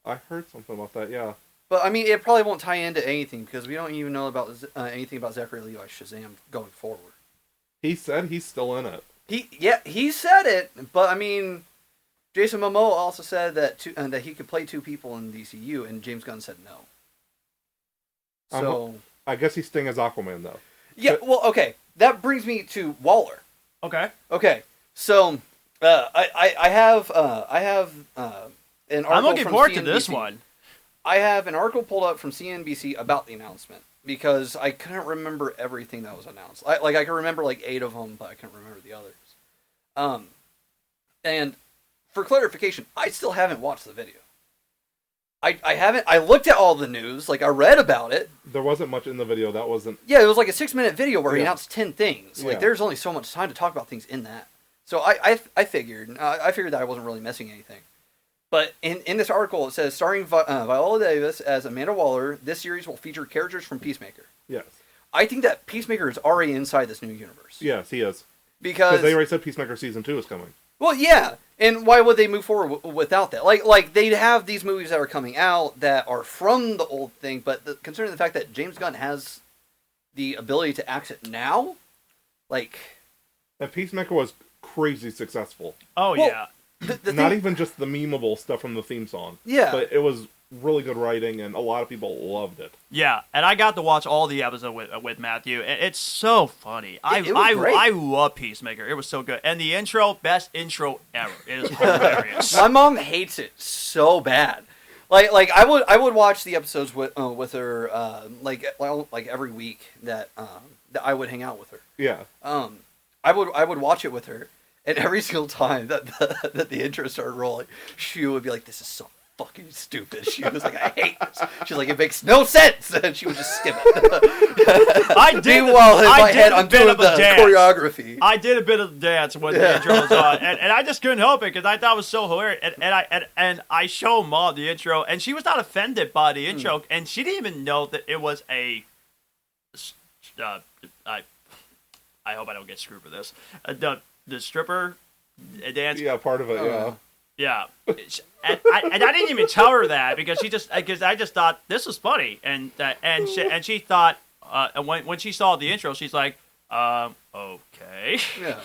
I heard something about that, yeah. But, I mean, it probably won't tie into anything, because we don't even know about anything about Zachary Levi's Shazam going forward. He said he's still in it. He said it, but, I mean, Jason Momoa also said that that he could play two people in DCU, and James Gunn said no. So... I guess he's staying as Aquaman, though. Yeah, well, okay. That brings me to Waller. Okay. So, I have an article. I'm looking from forward CNBC. to this one. I have an article pulled up from CNBC about the announcement, because I couldn't remember everything that was announced. I can remember like 8 of them, but I couldn't remember the others. And for clarification, I still haven't watched the video. I haven't. I looked at all the news, like I read about it. There wasn't much in the video that wasn't... Yeah, it was like a 6-minute video where he announced 10 things. Like, Yeah. there's only so much time to talk about things in that. So I figured that I wasn't really missing anything. But in this article, it says, starring Viola Davis as Amanda Waller, this series will feature characters from Peacemaker. Yes. I think that Peacemaker is already inside this new universe. Yes, he is. Because they already said Peacemaker Season 2 is coming. Well, yeah, and why would they move forward without that? Like they have these movies that are coming out that are from the old thing, but considering the fact that James Gunn has the ability to act it now, like... And Peacemaker was crazy successful. Oh, well, yeah. Not even just the memeable stuff from the theme song. Yeah. But it was really good writing, and a lot of people loved it. Yeah, and I got to watch all the episodes with Matthew, and it's so funny. It was great. I love Peacemaker. It was so good. And the intro, best intro ever. It is hilarious. My mom hates it so bad. Like I would watch the episodes with her like every week that I would hang out with her. Yeah. I would watch it with her, and every single time that the intro started rolling, she would be like, "This is so fucking stupid." She was like, "I hate this." She's like, "It makes no sense," and she would just skip it. Meanwhile, in my head, I'm doing the choreography. I did a bit of the dance when the intro was on, and I just couldn't help it because I thought it was so hilarious. And I show Mom the intro, and she was not offended by the intro, and she didn't even know that it was a. I hope I don't get screwed for this. The stripper dance. Yeah, part of it. Yeah. Yeah, and I didn't even tell her that because I just thought this was funny, and she thought when she saw the intro, she's like, okay, Yeah,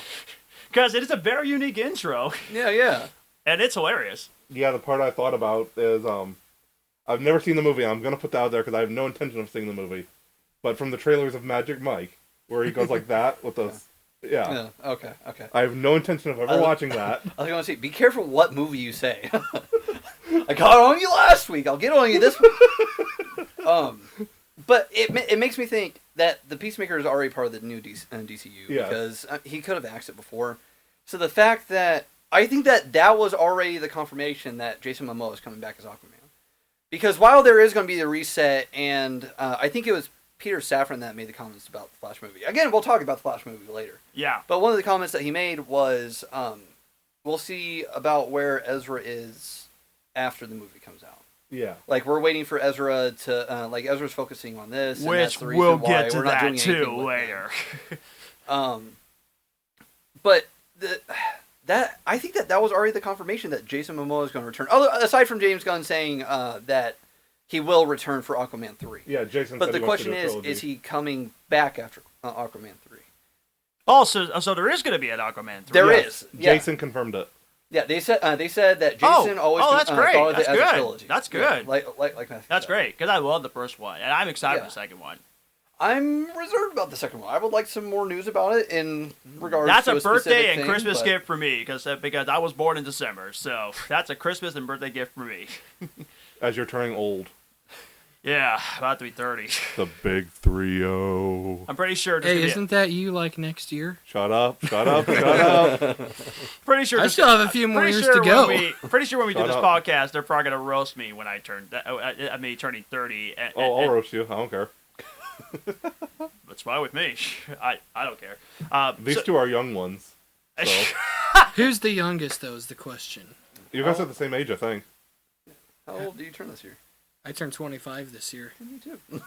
because it is a very unique intro, yeah, and it's hilarious. Yeah, the part I thought about is I've never seen the movie. I'm gonna put that out there because I have no intention of seeing the movie, but from the trailers of Magic Mike, where he goes like that with those. Yeah. Okay. I have no intention of ever watching that. I was going to say, be careful what movie you say. I got on you last week. I'll get on you this week. But it makes me think that the Peacemaker is already part of the new DCU because he could have acted before. So the fact that I think that was already the confirmation that Jason Momoa is coming back as Aquaman. Because while there is going to be a reset, and I think it was Peter Safran that made the comments about the Flash movie. Again, we'll talk about the Flash movie later. Yeah. But one of the comments that he made was, we'll see about where Ezra is after the movie comes out. Yeah. Like, we're waiting for Ezra to, Ezra's focusing on this. Which and that's the reason we'll why get to we're not that doing too anything later. But I think that was already the confirmation that Jason Momoa is going to return. Aside from James Gunn saying that he will return for Aquaman 3. Yeah, Jason. But said the he wants to question do a is he coming back after Aquaman 3? Oh, so there is going to be an Aquaman 3. There is. Yeah. Jason confirmed it. Yeah, they said that Jason always that's great. thought of That's it as good. a trilogy. That's good. Yeah, like Matthew That's said. great because I love the first one and I'm excited for the second one. I'm reserved about the second one. I would like some more news about it in regards That's to a birthday specific and thing, Christmas but- gift for me because I was born in December, so that's a Christmas and birthday gift for me. As you're turning old. Yeah, about to be 30. The big 3-0. I'm pretty sure. Hey, isn't that you like next year? Shut up. Pretty Sure. I still have a few more years to go. Pretty sure when we do Shut this up. podcast, they're probably gonna roast me when I turn. I mean, turning 30. I'll roast you. I don't care. That's fine with me. I don't care. These two are young ones. So. Who's the youngest, though, is the question. You guys are the same age, I think. How old do you turn this year? I turned 25 this year. Me too. Sweet.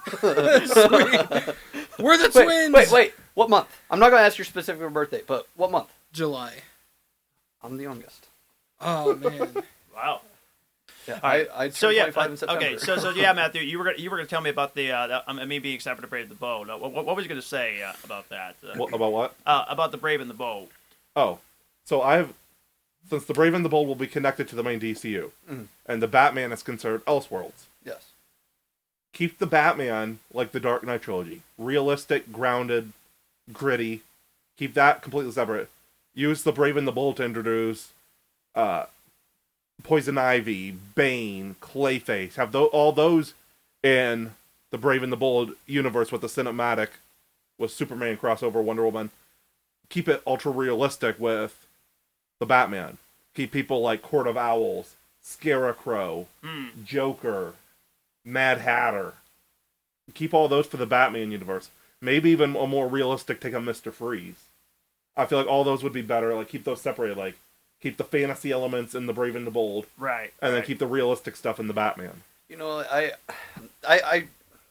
We're the twins! Wait. What month? I'm not going to ask your specific birthday, but what month? July. I'm the youngest. Oh, man. Wow. Yeah, All right. I turned 25 in September. Okay, so yeah, Matthew, you were gonna tell me about me being excited for the Brave and the Bold. What was you gonna say about that? About what? About the Brave and the Bold. Oh, so since the Brave and the Bold will be connected to the main DCU, and the Batman is concerned Elseworlds. Yes. Keep the Batman like the Dark Knight trilogy. Realistic, grounded, gritty. Keep that completely separate. Use the Brave and the Bold to introduce Poison Ivy, Bane, Clayface. Have all those in the Brave and the Bold universe with the cinematic, with Superman crossover, Wonder Woman. Keep it ultra realistic with the Batman. Keep people like Court of Owls, Scarecrow, Joker, Mad Hatter. Keep all those for the Batman universe. Maybe even a more realistic take on Mr. Freeze. I feel like all those would be better. Like, keep those separated. Like, keep the fantasy elements in the Brave and the Bold. Right. And then keep the realistic stuff in the Batman. You know,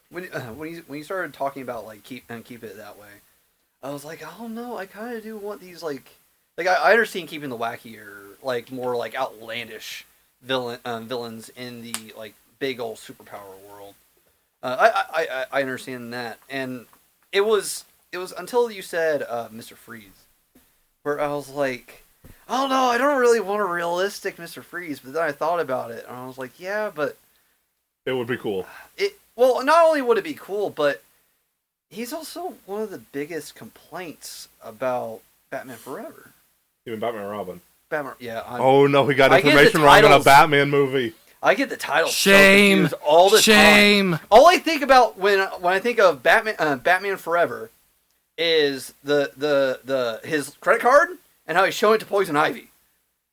when you started talking about like keep it that way, I was like, oh no, I kind of do want these I understand keeping the wackier, like more like outlandish villains in the like big old superpower world. I understand that, and it was until you said Mr. Freeze, where I was like, oh no, I don't really want a realistic Mr. Freeze. But then I thought about it, and I was like, yeah, but It would be cool. Well, not only would it be cool, but he's also one of the biggest complaints about Batman Forever. Even Batman and Robin. Yeah. Oh no, he got I get the information wrong on a titles. Batman movie. I get the title Shame. so confused all the Shame. time. All I think about when I think of Batman Forever is the his credit card and how he's showing it to Poison Ivy.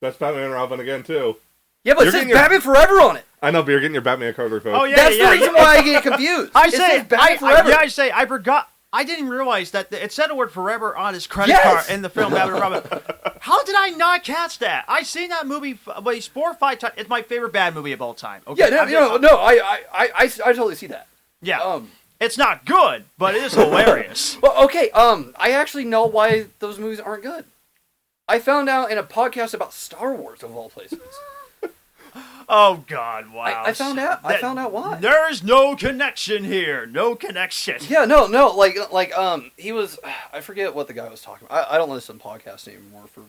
That's Batman and Robin again too. Yeah, but it says Batman Forever on it. I know, but you're getting your Batman card revoked. Oh yeah, That's the reason why I get confused. I It say, says Batman Forever. I forgot. I didn't realize that it said the word "forever" on his credit Yes! card in the film Batman and Robin. How did I not catch that? I've seen that movie at least 4 or 5 times. It's my favorite bad movie of all time. Okay? Yeah, I totally see that. Yeah. It's not good, but it is hilarious. Well, okay, I actually know why those movies aren't good. I found out in a podcast about Star Wars, of all places. Oh God! Wow! I found out why. There's no connection here. No connection. Yeah, no, he was. I forget what the guy was talking about. I don't listen to podcasts anymore for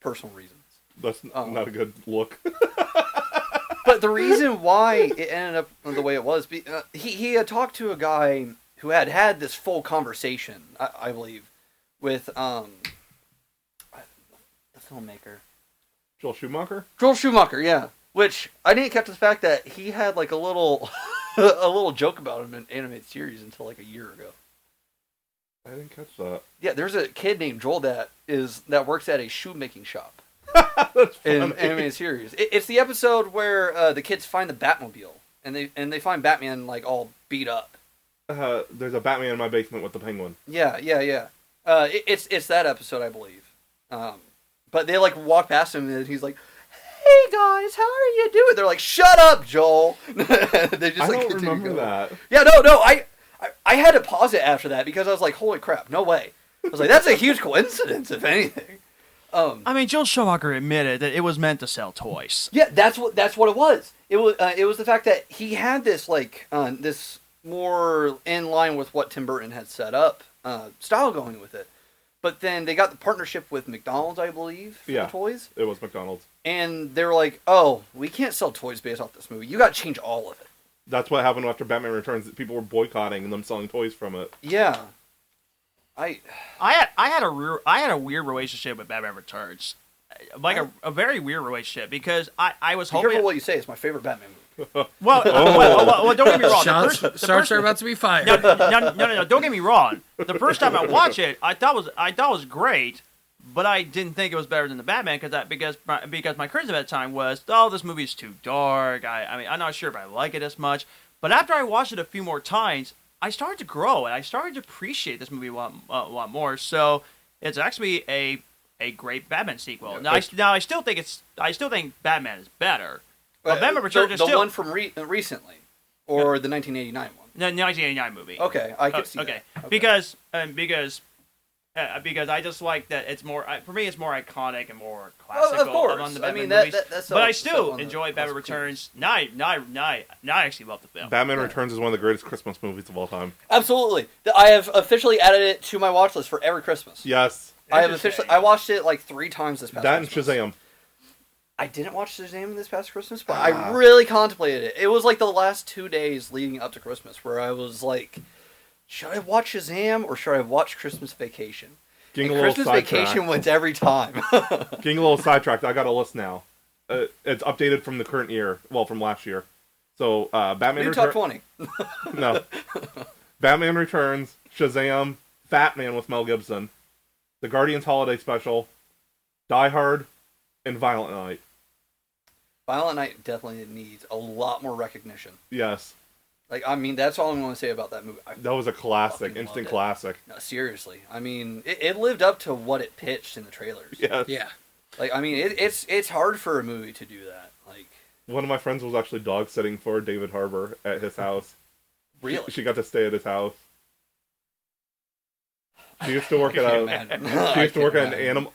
personal reasons. That's not a good look. But the reason why it ended up the way it was, he had talked to a guy who had this full conversation, I believe, with the filmmaker Joel Schumacher? Joel Schumacher, yeah. Which I didn't catch the fact that he had like a little joke about him in animated series until like a year ago. I didn't catch that. Yeah, there's a kid named Joel that works at a shoemaking shop. That's funny. In animated series. It's the episode where the kids find the Batmobile and they find Batman like all beat up. There's a Batman in my basement with the penguin. Yeah. It's that episode, I believe. But they like walk past him and he's like, "Hey guys, how are you doing?" They're like, "Shut up, Joel." They just I like don't continue remember going. that. Yeah, no. I had to pause it after that because I was like, "Holy crap, no way!" I was like, "That's a huge coincidence, if anything." I mean, Joel Schumacher admitted that it was meant to sell toys. Yeah, that's what it was. It was the fact that he had this this more in line with what Tim Burton had set up style going with it. But then they got the partnership with McDonald's, I believe, for the toys. It was McDonald's. And they were like, "Oh, we can't sell toys based off this movie. You got to change all of it." That's what happened after Batman Returns. People were boycotting and them selling toys from it. Yeah. I had a weird relationship with Batman Returns, like a very weird relationship because I was Be hoping. careful what you say. It's my favorite Batman movie. Well, don't get me wrong. Shots are about to be fired. No, don't get me wrong. The first time I watched it, I thought it was great, but I didn't think it was better than the Batman because my criticism at the time was, oh, this movie is too dark. I mean, I'm not sure if I like it as much. But after I watched it a few more times, I started to grow and I started to appreciate this movie a lot more. So it's actually a great Batman sequel. Now I still think Batman is better. But Batman Returns is the still one from recently, or the 1989 one. the 1989 movie. Okay, I could see okay. that. Okay. Because I just like that it's more for me it's more iconic and more classical of course. among the Batman I mean, movies. that's but I still enjoy Batman Returns. Now I actually love the film. Batman Returns is one of the greatest Christmas movies of all time. Absolutely. I have officially added it to my watch list for every Christmas. Yes. I watched it like 3 times this past That and Christmas. Shazam. I didn't watch Shazam this past Christmas, but I really contemplated it. It was like the last 2 days leading up to Christmas where I was like, should I watch Shazam or should I watch Christmas Vacation? Getting And a little Christmas Vacation wins every time. Getting a little sidetracked. I got a list now. It's updated from the current year. Well, from last year. So, Batman New Returns. top 20. No. Batman Returns, Shazam, Fat Man with Mel Gibson, The Guardians Holiday Special, Die Hard, and Violent Night. Violent Night definitely needs a lot more recognition. Yes. Like, I mean, that's all I'm going to say about that movie. That was a classic, fucking instant loved it. classic. No, seriously. I mean, it lived up to what it pitched in the trailers. Yes. Yeah. Like, I mean, it's hard for a movie to do that. Like, One of my friends was actually dog sitting for David Harbour at his house. really? She got to stay at his house. She used to work at she used to work at an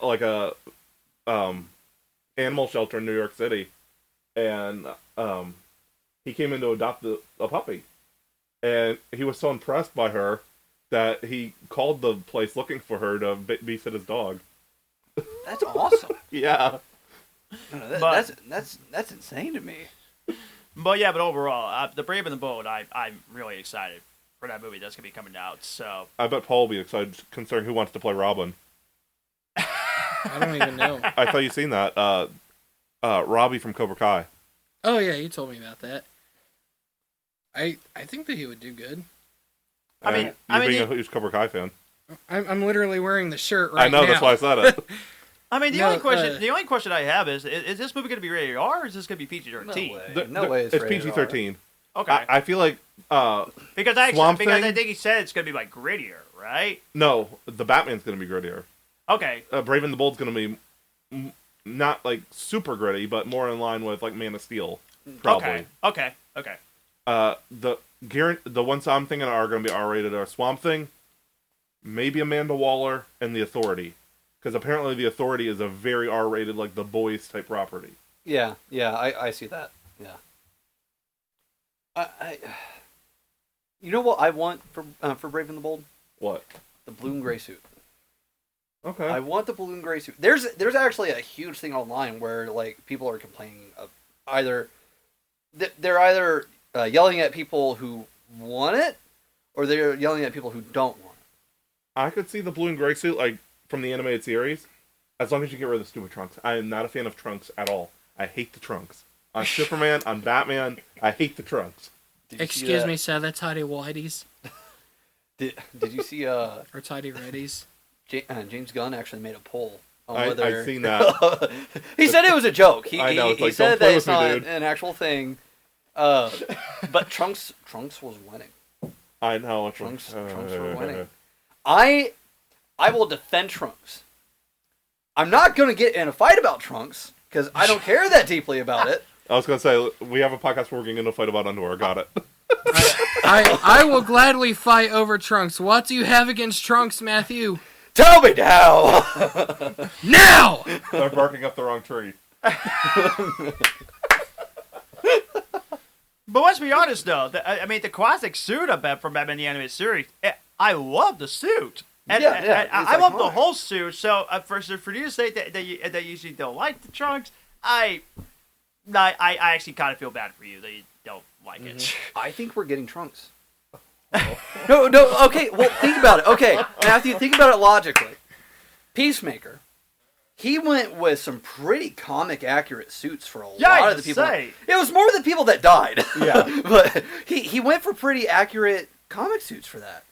animal shelter in New York City, and he came in to adopt a puppy, and he was so impressed by her that he called the place looking for her to babysit his dog. That's awesome. Yeah. That's insane to me. But overall, The Brave and the Bold, I'm really excited for that movie that's going to be coming out. So I bet Paul will be excited, considering who wants to play Robin. I don't even know. I thought you seen that. Robbie from Cobra Kai. Oh yeah, you told me about that. I think that he would do good. Being a huge Cobra Kai fan. I'm literally wearing the shirt right now. I know, that's why I said it. I mean, the only question I have is this movie going to be rated R or is this going to be PG-13? No way. It's PG-13. Okay. I feel like because I think he said it's going to be like grittier, right? No, the Batman's going to be grittier. Okay. Brave and the Bold's going to be not like super gritty, but more in line with like Man of Steel. Probably. Okay. The ones I'm thinking are going to be R-rated are Swamp Thing, maybe Amanda Waller, and The Authority. Because apparently The Authority is a very R-rated, like, The Boys type property. Yeah, I see that. Yeah. I you know what I want for Brave and the Bold? What? The blue and gray suit. Okay. I want the blue and gray suit. There's actually a huge thing online where, like, people are complaining of they're either yelling at people who want it, or they're yelling at people who don't want it. I could see the blue and gray suit, like, from the animated series, as long as you get rid of the stupid trunks. I am not a fan of trunks at all. I hate the trunks. On Superman, on Batman, I hate the trunks. Excuse me, sir, that's tidy whities. Did you see or tidy reddies? James Gunn actually made a poll on whether I've seen that. He said it was a joke. I know, he said that it's not an actual thing. But Trunks was winning. I know. Trunks were winning. I will defend Trunks. I'm not going to get in a fight about Trunks, because I don't care that deeply about it. I was going to say, we have a podcast where we're getting into a fight about underwear. Got it. I will gladly fight over Trunks. What do you have against Trunks, Matthew? Tell me now! Now! They're barking up the wrong tree. But let's be honest, though. The classic suit from Batman the Animated Series, I love the suit. And I love the whole suit. So for you to say that you usually don't like the trunks, I actually kind of feel bad for you that you don't like it. I think we're getting Trunks. No, okay, well, think about it. Okay, Matthew, think about it logically. Peacemaker. He went with some pretty comic-accurate suits for a lot of the people. It was more the people that died. Yeah. But he went for pretty accurate comic suits for that.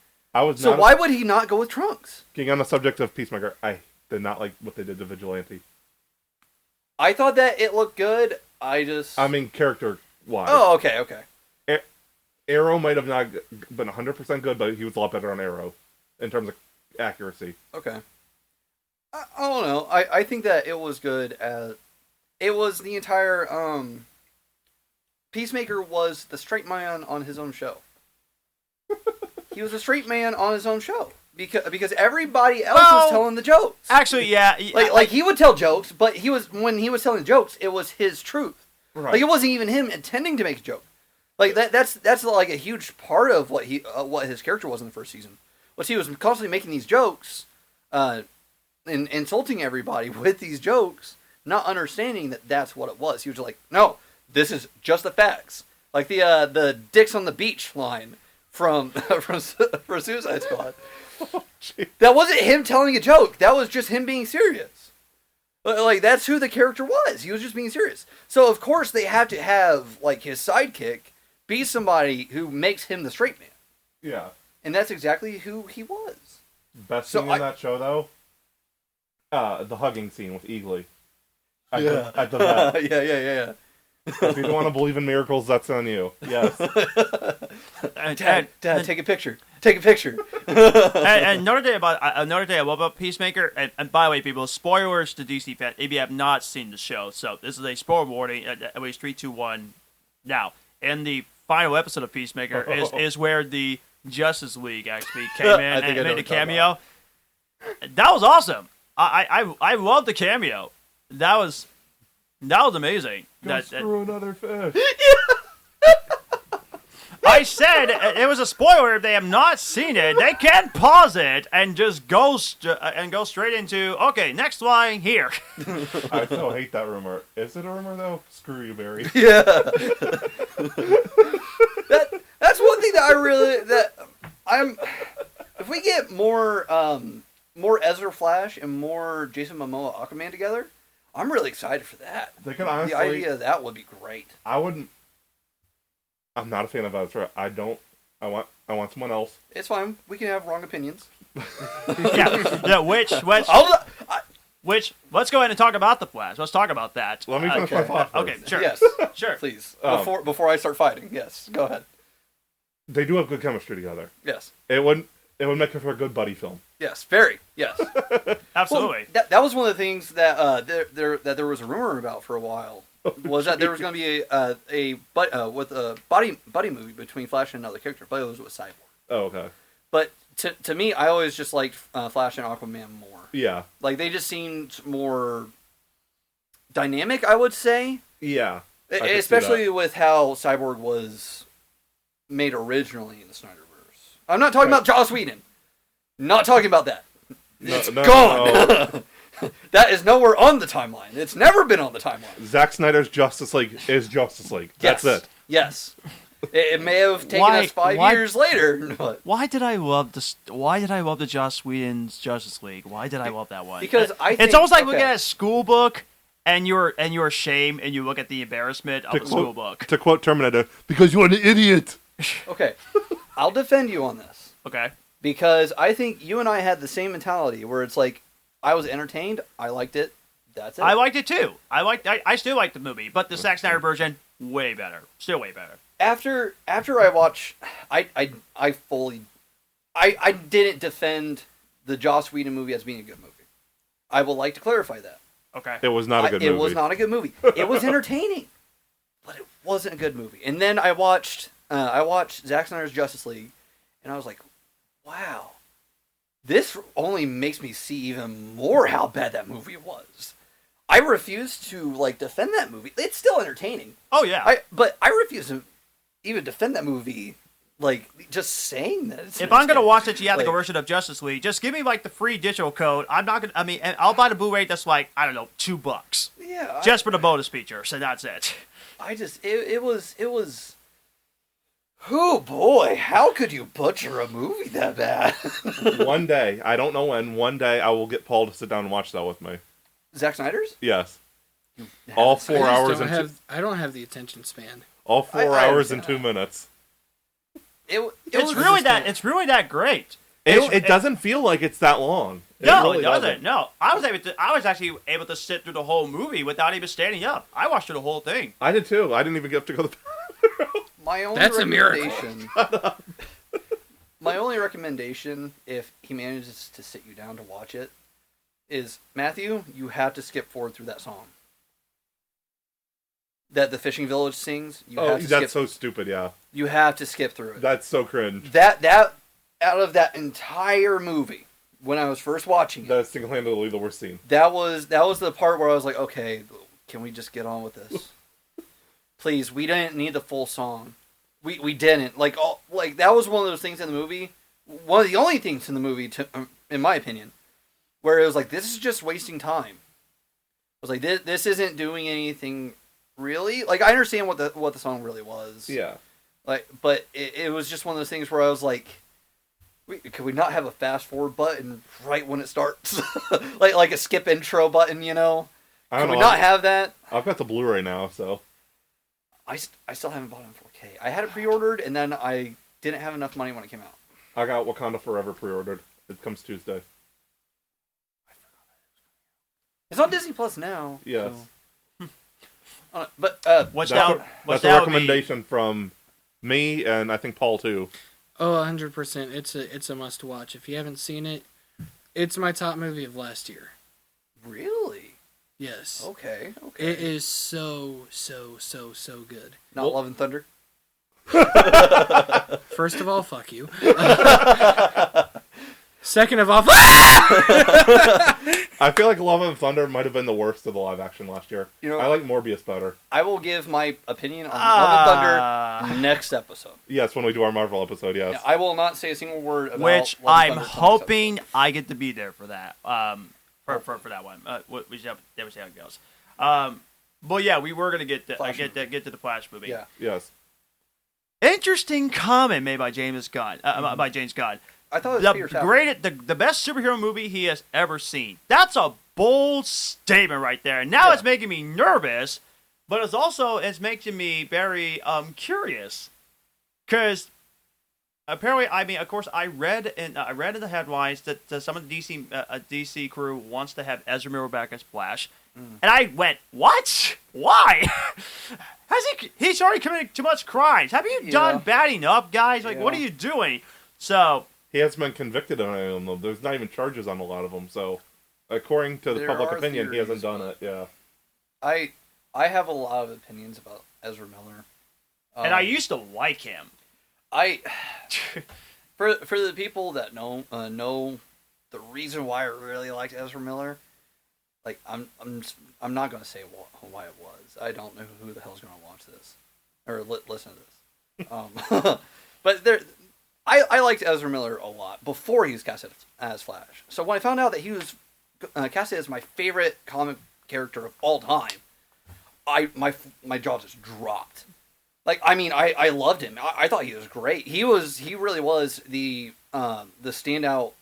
So why would he not go with Trunks? Getting on the subject of Peacemaker, I did not like what they did to Vigilante. I thought that it looked good. I mean, character-wise. Oh, okay. Arrow might have not been 100% good, but he was a lot better on Arrow in terms of accuracy. Okay. I don't know. I think that it was good it was the entire Peacemaker was the straight man on his own show. He was a straight man on his own show because everybody else was telling the jokes. Actually, yeah. Like he would tell jokes, but when he was telling jokes, it was his truth. Right. Like it wasn't even him intending to make a joke. Like that's like a huge part of what his character was in the first season. Was he was constantly making these jokes, and insulting everybody with these jokes, not understanding that that's what it was. He was like, no, this is just the facts. Like the dicks on the beach line from Suicide Squad. Oh, that wasn't him telling a joke. That was just him being serious. Like that's who the character was. He was just being serious. So of course they have to have like his sidekick be somebody who makes him the straight man. Yeah. And that's exactly who he was. Best thing in that show, though, the hugging scene with Eagly. At the vet. Yeah. If you don't want to believe in miracles, that's on you. Yes. Dad, take a picture. Take a picture. and another thing I love about Peacemaker, and by the way, people, spoilers to DC fans if you have not seen the show. So this is a spoiler warning. At least 3, 2, 1. Now, in the final episode of Peacemaker is where the Justice League actually came in and made a cameo. That was awesome. I love the cameo. That was amazing. Screw another fish. I said it was a spoiler. If they have not seen it, they can pause it and just go straight into next line here. I still hate that rumor. Is it a rumor though? Screw you, Barry. Yeah. That's one thing that if we get more Ezra Flash and more Jason Momoa Aquaman together, I'm really excited for that. They could honestly. The idea of that would be great. I'm not a fan of Ezra. I want someone else. It's fine. We can have wrong opinions. Yeah. Which. Let's go ahead and talk about the Flash. Let's talk about that. Let me finish my thought first. Okay, sure. Yes, Sure. please. Before I start fighting, yes, go ahead. They do have good chemistry together. Yes. It would make it for a good buddy film. Yes, very. Yes. Absolutely. Well, that was one of the things that there was a rumor about for a while. Was that there was going to be a buddy movie between Flash and another character, but it was with Cyborg. Oh, okay. But to me, I always just liked Flash and Aquaman more. Yeah. Like they just seemed more dynamic, I would say. Yeah. Especially with how Cyborg was made originally in the Snyderverse. I'm not talking about Joss Whedon. Not talking about that. It's gone. No. That is nowhere on the timeline. It's never been on the timeline. Zack Snyder's Justice League is Justice League. That's it. Yes. It may have taken us 5 years later, but Why did I love the Joss Whedon's Justice League? Why did I love that one? because I think It's almost like looking at a school book and you're ashamed and you look at the embarrassment of the school book. To quote Terminator, because you're an idiot. Okay, I'll defend you on this Okay. because I think you and I had the same mentality where it's like I was entertained, I liked it, that's it. I liked it too. I still like the movie, but the Zack Snyder version way better. Still way better. After I watch, I didn't defend the Joss Whedon movie as being a good movie. I would like to clarify that. Okay. It was not a good movie. It was not a good movie. It was entertaining, but it wasn't a good movie. And then I watched Zack Snyder's Justice League, and I was like, wow, this only makes me see even more how bad that movie was. I refuse to defend that movie. It's still entertaining. Oh yeah. But I refuse to even defend that movie. Just saying that. It's If I'm gonna watch the theatrical version of Justice League, just give me the free digital code. I'm not gonna. And I'll buy the Blu-ray that's I don't know, $2. Yeah. Just for the bonus features, and that's it. It was. Oh boy, how could you butcher a movie that bad? One day, I don't know when, one day I will get Paul to sit down and watch that with me. Zack Snyder's? Yes. All 4 hours I don't have the attention span. all 4 hours and 2 minutes. It's really that great. It doesn't feel like it's that long. No, really it doesn't. No, I was actually able to sit through the whole movie without even standing up. I watched through the whole thing. I did too. I didn't even get to go to the bathroom. That's a miracle. My only recommendation, if he manages to sit you down to watch it, is Matthew, you have to skip forward through that song that the Fishing Village sings. So stupid. Yeah, you have to skip through it. That's so cringe. That out of that entire movie, when I was first watching it, That's single-handedly the worst scene. that was the part where I was like, okay, can we just get on with this? Please, we didn't need the full song. We didn't. That was one of those things in the movie. One of the only things in the movie, in my opinion, where it was like, this is just wasting time. I was like, this isn't doing anything really. I understand what the song really was. Yeah. But it was just one of those things where I was like, could we not have a fast forward button right when it starts? like a skip intro button, you know? Could we not have that? I've got the Blu-ray now, so. I still haven't bought it in 4K. I had it pre-ordered, and then I didn't have enough money when it came out. I got Wakanda Forever pre-ordered. It comes Tuesday. It's on Disney Plus now. Yes. So. But That's a recommendation from me, and I think Paul too. Oh, 100%. It's a must watch. If you haven't seen it, it's my top movie of last year. Really? Yes. Okay. It is so good. Not Love and Thunder? First of all, fuck you. Second of all, I feel like Love and Thunder might have been the worst of the live action last year. You know, I like Morbius better. I will give my opinion on Love and Thunder next episode. Yes, when we do our Marvel episode, yes. Yeah, I will not say a single word about Which Love I'm and Thunder hoping I get to be there for that. For that one. We should have to see how it goes. But yeah, we were gonna get to the Flash movie. Yeah. Yes. Interesting comment made by James Gunn. By James Gunn. I thought it was Peter Safran. The best superhero movie he has ever seen. That's a bold statement right there. And now it's making me nervous, but it's making me very curious, because apparently, I mean, of course, I read in the headlines that some of the DC crew wants to have Ezra Miller back as Flash, and I went, what? Why? He's already committed too much crimes. Have you done bad enough, guys? Like, what are you doing? So. He hasn't been convicted on any of them. There's not even charges on a lot of them. So, according to the public opinion, he hasn't done it. Yeah. I have a lot of opinions about Ezra Miller, and I used to like him. For the people that know the reason why I really liked Ezra Miller, like I'm not gonna say why it was. I don't know who the hell's gonna watch this or listen to this. But I liked Ezra Miller a lot before he was casted as Flash. So when I found out that he was casted as my favorite comic character of all time, my jaw just dropped. Like, I mean, I loved him. I thought he was great. He really was the standout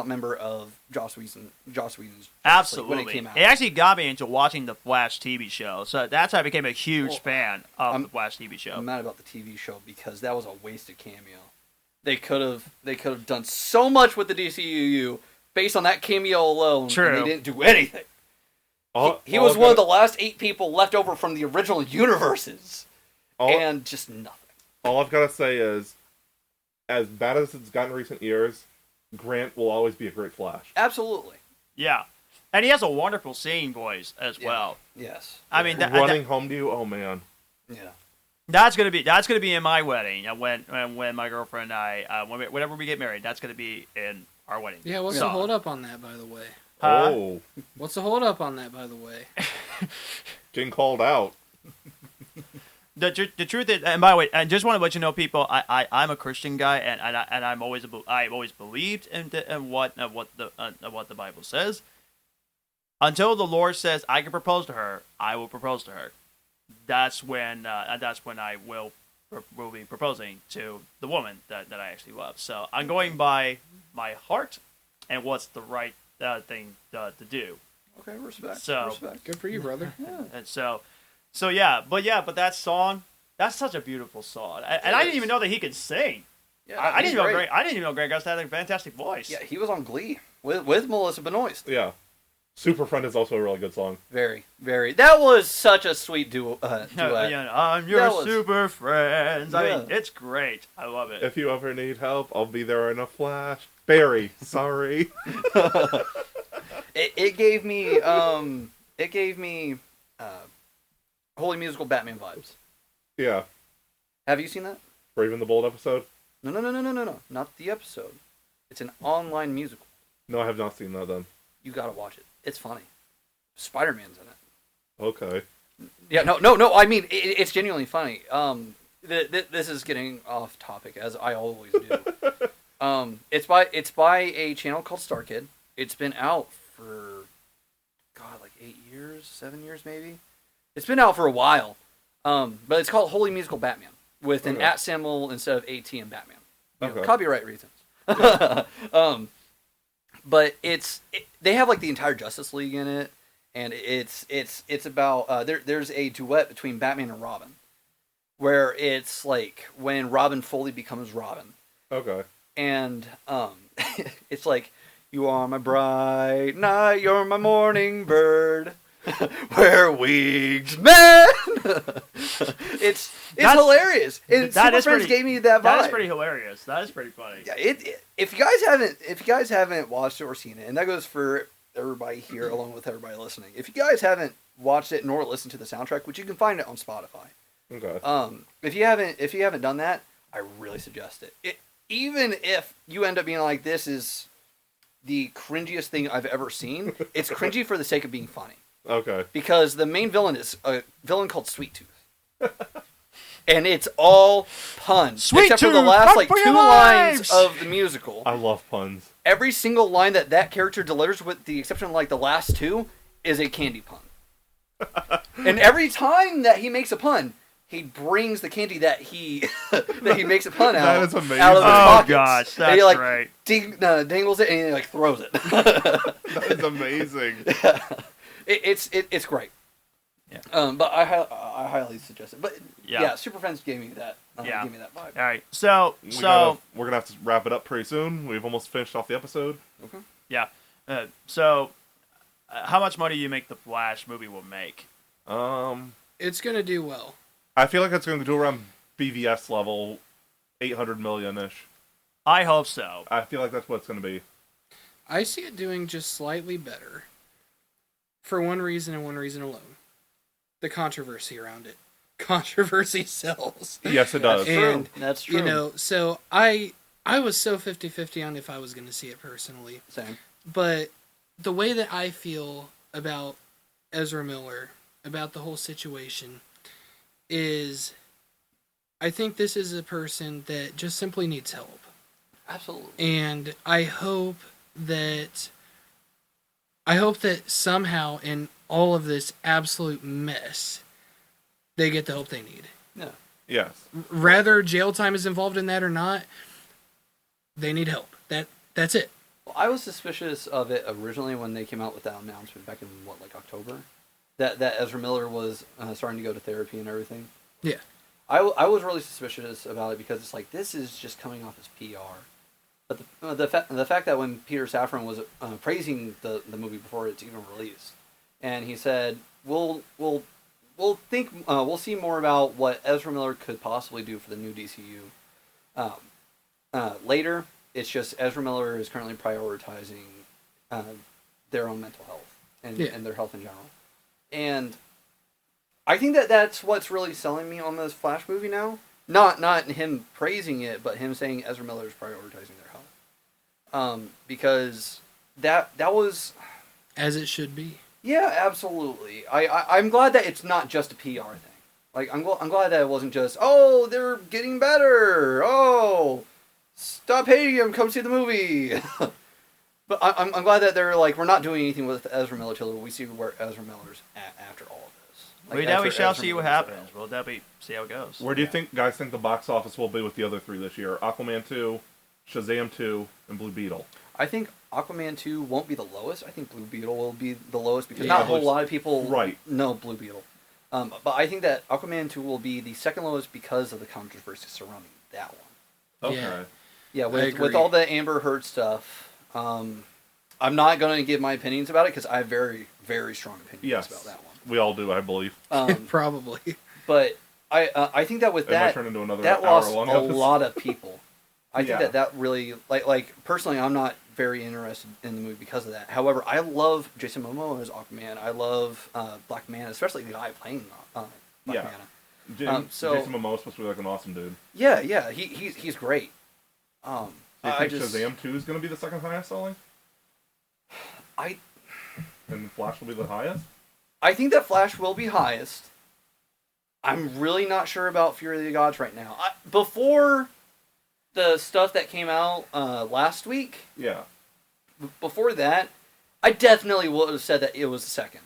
member of Joss Whedon's Absolutely. when it came out. It actually got me into watching the Flash TV show. So that's how I became a huge fan of the Flash TV show. I'm mad about the TV show because that was a wasted cameo. They could have done so much with the DCU based on that cameo alone. True. And they didn't do anything. He was one of the last 8 people left over from the original universes. And just nothing. All I've got to say is, as bad as it's gotten in recent years, Grant will always be a great Flash. Absolutely. Yeah. And he has a wonderful singing voice as well. Yes. I mean, running home to you, oh man. Yeah. That's gonna be in my wedding. When my girlfriend and I, whenever we get married, that's gonna be in our wedding. Yeah, what's the hold up on that, by the way? Oh. What's the hold up on that, by the way? Getting called out. The truth is, and by the way, I just want to let you know, people, I'm a Christian guy, and I've always believed in what the Bible says. Until the Lord says I can propose to her, I will propose to her. That's when I will be proposing to the woman that I actually love. So I'm going by my heart and what's the right thing to do. Okay, respect. So respect. Good for you, brother. Yeah. And but that song, that's such a beautiful song, and I didn't even know that he could sing. Yeah, I didn't even know Greg Gus had a fantastic voice. Yeah, he was on Glee with Melissa Benoist. Yeah. Super Friend is also a really good song. Very, very. That was such a sweet duet. I'm your super friends. I mean, it's great. I love it. If you ever need help, I'll be there in a flash. Barry, sorry. It gave me Holy Musical Batman vibes. Yeah. Have you seen that? Brave and the Bold episode? No. Not the episode. It's an online musical. No, I have not seen that then. You gotta watch it. It's funny. Spider-Man's in it. Okay. Yeah, no. I mean, it's genuinely funny. This is getting off topic, as I always do. It's by a channel called Star Kid. It's been out for, like 8 years, 7 years maybe. It's been out for a while. But it's called Holy Musical Batman with an @ symbol instead of AT in Batman. Copyright reasons. But they have like the entire Justice League in it, and it's about there's a duet between Batman and Robin, where it's like when Robin fully becomes Robin. Okay. And it's like, you are my bright night, you're my morning bird. We're wings, man. It's hilarious. And Super Friends gave me that vibe. That is pretty hilarious. That is pretty funny. Yeah, if you guys haven't watched it or seen it, and that goes for everybody here along with everybody listening. If you guys haven't watched it nor listened to the soundtrack, which you can find it on Spotify. Okay. If you haven't done that, I really suggest it. even if you end up being like, this is the cringiest thing I've ever seen, it's cringy for the sake of being funny. Okay. Because the main villain is a villain called Sweet Tooth. And it's all puns. Sweet except Tooth, for the last run for 2 your lines lives! of the musical. I love puns. Every single line that character delivers, with the exception of like the last 2, is a candy pun. And every time that he makes a pun, he brings the candy that he makes a pun out. That is amazing. Out of his Oh pockets. gosh, And he that's like right. dangles it and he like throws it. That is amazing. It's great. Yeah. But I highly suggest it. But Yeah. Super Friends gave me that. Yeah. Gave me that vibe. All right, so We're gonna have to wrap it up pretty soon. We've almost finished off the episode. Okay. yeah, so how much money do you think the Flash movie will make? It's gonna do well. I feel like it's going to do around BVS level, 800 million-ish. I hope so. I feel like that's what it's going to be. I see it doing just slightly better. For one reason and one reason alone. The controversy around it. Controversy sells. Yes, it does. And, That's true. you know, so I was so 50-50 on if I was going to see it personally. Same. But the way that I feel about Ezra Miller, about the whole situation, is I think this is a person that just simply needs help. Absolutely. And I hope that somehow in all of this absolute mess, they get the help they need. Yeah. Yes. Rather jail time is involved in that or not, they need help. That's it. Well, I was suspicious of it originally when they came out with that announcement back in October, that Ezra Miller was starting to go to therapy and everything. Yeah. I was really suspicious about it because it's like, this is just coming off as PR. But the fact that when Peter Safran was praising the movie before it's even released, and he said, we'll see more about what Ezra Miller could possibly do for the new DCU. Later, it's just Ezra Miller is currently prioritizing their own mental health and their health in general. And I think that's what's really selling me on this Flash movie now. Not him praising it, but him saying Ezra Miller is prioritizing their health. Because that was... As it should be. Yeah, absolutely. I'm glad that it's not just a PR thing. Like, I'm glad that it wasn't just, oh, they're getting better. Oh, stop hating him, come see the movie. But I'm glad that they're like, we're not doing anything with Ezra Miller till we see where Ezra Miller's at after all of this. Like, We shall Ezra see what Miller's happens. out. We'll definitely see how it goes. Where do you guys think the box office will be with the other 3 this year? Aquaman 2, Shazam 2, and Blue Beetle. I think Aquaman 2 won't be the lowest. I think Blue Beetle will be the lowest because Yeah. not a whole lot of people Right. know Blue Beetle. But I think that Aquaman 2 will be the second lowest because of the controversy surrounding that one. Okay. Yeah, I with agree. all the Amber Heard stuff, I'm not going to give my opinions about it because I have very, very strong opinions Yes. about that one. We all do, I believe. Probably. But I think that with It might that, turn into another that lost hour-long a episode. lot of people. I think Yeah. that really, like personally, I'm not very interested in the movie because of that. However, I love Jason Momoa as Aquaman. I love Black Manta, especially the guy playing Black Yeah. Manta. So- Jason Momoa's supposed to be like an awesome dude. Yeah, he's great. Do you I think just, Shazam 2 is going to be the second highest selling? I And Flash will be the highest? I think that Flash will be highest. I'm really not sure about Fury of the Gods right now. Before the stuff that came out last week, Yeah. before that, I definitely would have said that it was the second.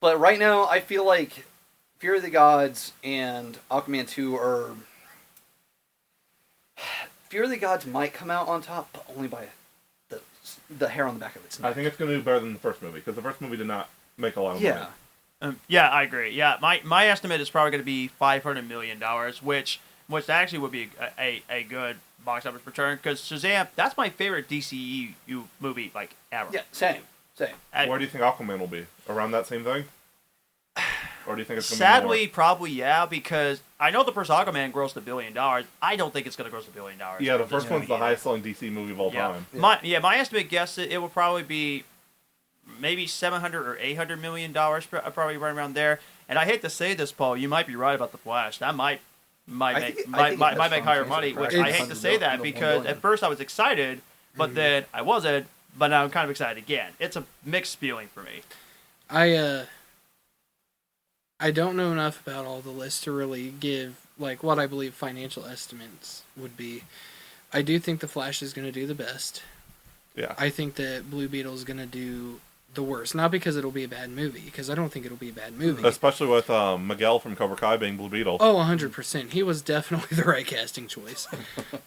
But right now, I feel like Fury of the Gods and Aquaman 2 are... Fury of the Gods might come out on top, but only by the hair on the back of its neck. I think it's going to do better than the first movie, because the first movie did not make a lot of Yeah. money. Yeah, I agree. Yeah, my estimate is probably going to be $500 million, which actually would be a good box office return, because Shazam, that's my favorite DCU movie, like, ever. Yeah, same. Where do you think Aquaman will be? Around that same thing? Or do you think it's going to be Sadly, probably, yeah, because I know the first Aquaman grossed $1 billion. I don't think it's going to gross $1 billion. more? Yeah, the first one's the Yeah. highest selling DC movie of all time. My estimate guess it will probably be maybe $700 or $800 million, probably right around there. And I hate to say this, Paul, you might be right about the Flash. That might might I make think- I might, think might, it might has make strong higher chance money, of which cracking I hate to 100 say that the 1 because billion. at first I was excited, but then I wasn't. But now I'm kind of excited again. It's a mixed feeling for me. I don't know enough about all the lists to really give like what I believe financial estimates would be. I do think The Flash is going to do the best. Yeah. I think that Blue Beetle is going to do the worst. Not because it'll be a bad movie, because I don't think it'll be a bad movie. Especially with Miguel from Cobra Kai being Blue Beetle. Oh, 100%. He was definitely the right casting choice.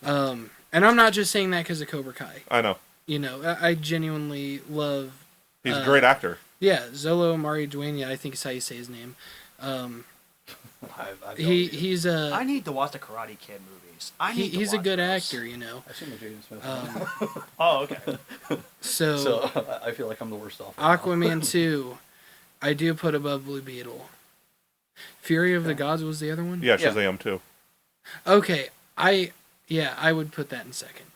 And I'm not just saying that because of Cobra Kai. I know. You know, I genuinely love... He's a great actor. Yeah, Zolo Maridueña, I think is how you say his name. He's a... I need to watch the Karate Kid movies. He's a good actor, you know. I've seen the Jaden Smith. Oh, okay. So I feel like I'm the worst off. Aquaman 2, I do put above Blue Beetle. Fury of the Gods was the other one? Yeah, Shazam too. Okay, I would put that in second.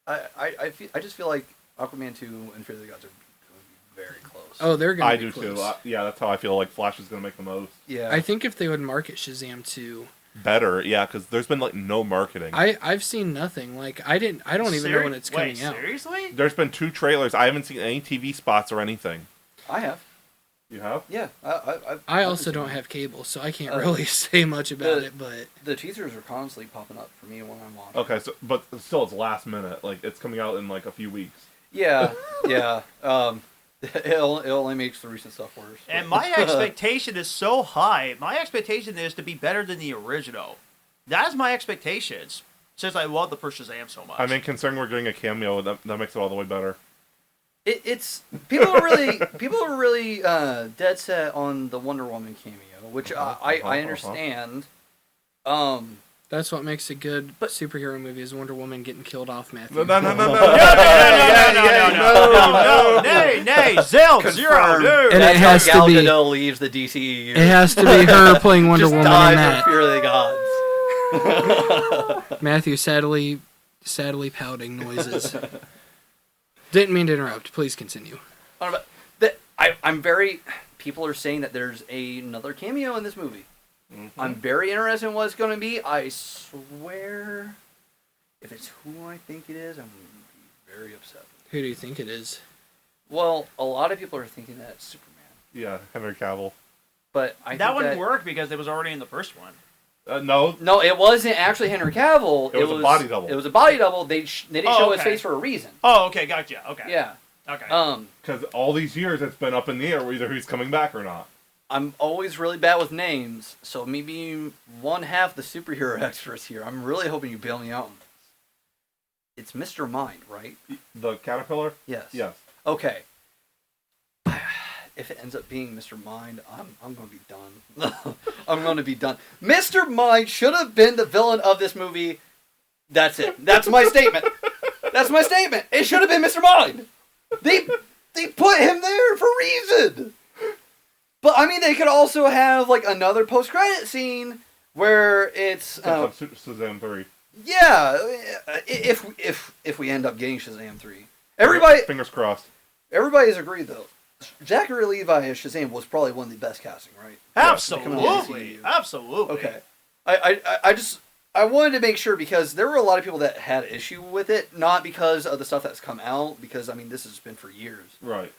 I just feel like Aquaman 2 and Fear of the Gods are going to be very close. Oh, they're going I to be do close. too. Yeah, that's how I feel like Flash is going to make the most. Yeah. I think if they would market Shazam 2... Better, yeah, because there's been like no marketing. I've seen nothing. Like I don't even know when it's coming out. Seriously? There's been 2 trailers. I haven't seen any TV spots or anything. I have. You have? Yeah. I also don't have cable, so I can't really say much about it. But the teasers are constantly popping up for me when I'm watching. Okay, so but still, it's last minute. Like it's coming out in like a few weeks. Yeah. Yeah. It only makes the recent stuff worse. And my expectation is so high. My expectation is to be better than the original. That is my expectations. Since I love the first Shazam so much. I mean, considering we're getting a cameo, that makes it all the way better. It's people are really dead set on the Wonder Woman cameo, which I understand. that's what makes a good superhero movie is Wonder Woman getting killed off, Matthew. No. Nay, Zell, zero, dude. And That's it has how Gal to be- Gadot leaves the DCU. It has to be her playing Wonder Just Woman die in for that. Fear of the Gods. Matthew sadly pouting noises. Didn't mean to interrupt. Please continue. I'm very. People are saying that there's another cameo in this movie. Mm-hmm. I'm very interested in what it's going to be. I swear, if it's who I think it is, I'm going to be very upset. Who do you think it is? Well, a lot of people are thinking that it's Superman. Yeah, Henry Cavill. But that wouldn't work because it was already in the first one. No. No, it wasn't actually Henry Cavill. It was a body double. It was a body double. They didn't show his face for a reason. Oh, okay, gotcha. Okay. Yeah. Okay. Because all these years it's been up in the air whether he's coming back or not. I'm always really bad with names, so me being one half the superhero experts here, I'm really hoping you bail me out on this. It's Mr. Mind, right? The caterpillar? Yes. Yes. Okay. If it ends up being Mr. Mind, I'm going to be done. I'm going to be done. Mr. Mind should have been the villain of this movie. That's it. That's my statement. That's my statement. It should have been Mr. Mind. They put him there for a reason. But I mean, they could also have like another post-credit scene where it's Shazam 3. Yeah, if we end up getting Shazam 3. Everybody Fingers crossed. Everybody's agreed though. Zachary Levi as Shazam was probably one of the best casting, right? Absolutely. Absolutely. Okay. I wanted to make sure because there were a lot of people that had issue with it, not because of the stuff that's come out, because I mean this has been for years. Right.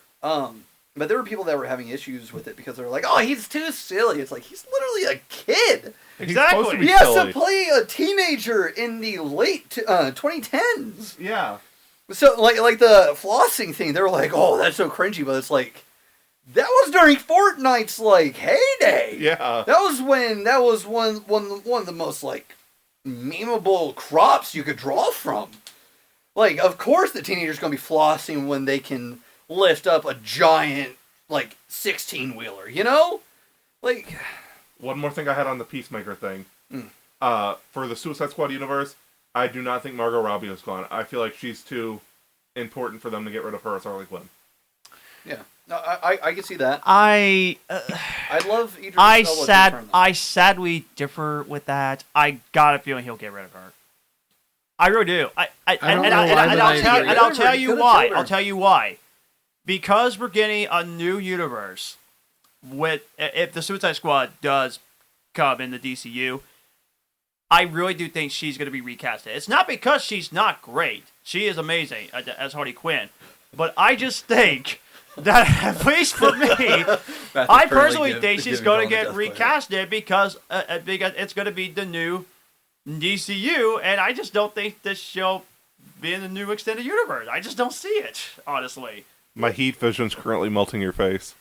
But there were people that were having issues with it because they were like, "Oh, he's too silly." It's like he's literally a kid. Exactly. He has to play a teenager in the late 2010s. Yeah. So like the flossing thing, they were like, "Oh, that's so cringy," but it's like that was during Fortnite's like heyday. Yeah. That was one of the most like memeable crops you could draw from. Like, of course, the teenager's gonna be flossing when they can lift up a giant like 16-wheeler, you know? Like, one more thing I had on the Peacemaker thing. For the Suicide Squad universe, I do not think Margot Robbie is gone. I feel like she's too important for them to get rid of her as Harley Quinn. Yeah, no, I can see that. I love Idris Elba. I sadly differ with that. I got a feeling he'll get rid of her. I really do. I'll tell you why. I'll tell you why. Because we're getting a new universe. If the Suicide Squad does come in the DCU, I really do think she's going to be recasted. It's not because she's not great. She is amazing as Harley Quinn. But I just think that, at least for me, I personally think she's going to get recasted because it's going to be the new DCU, and I just don't think this she'll be in the new extended universe. I just don't see it, honestly. My heat vision's currently melting your face.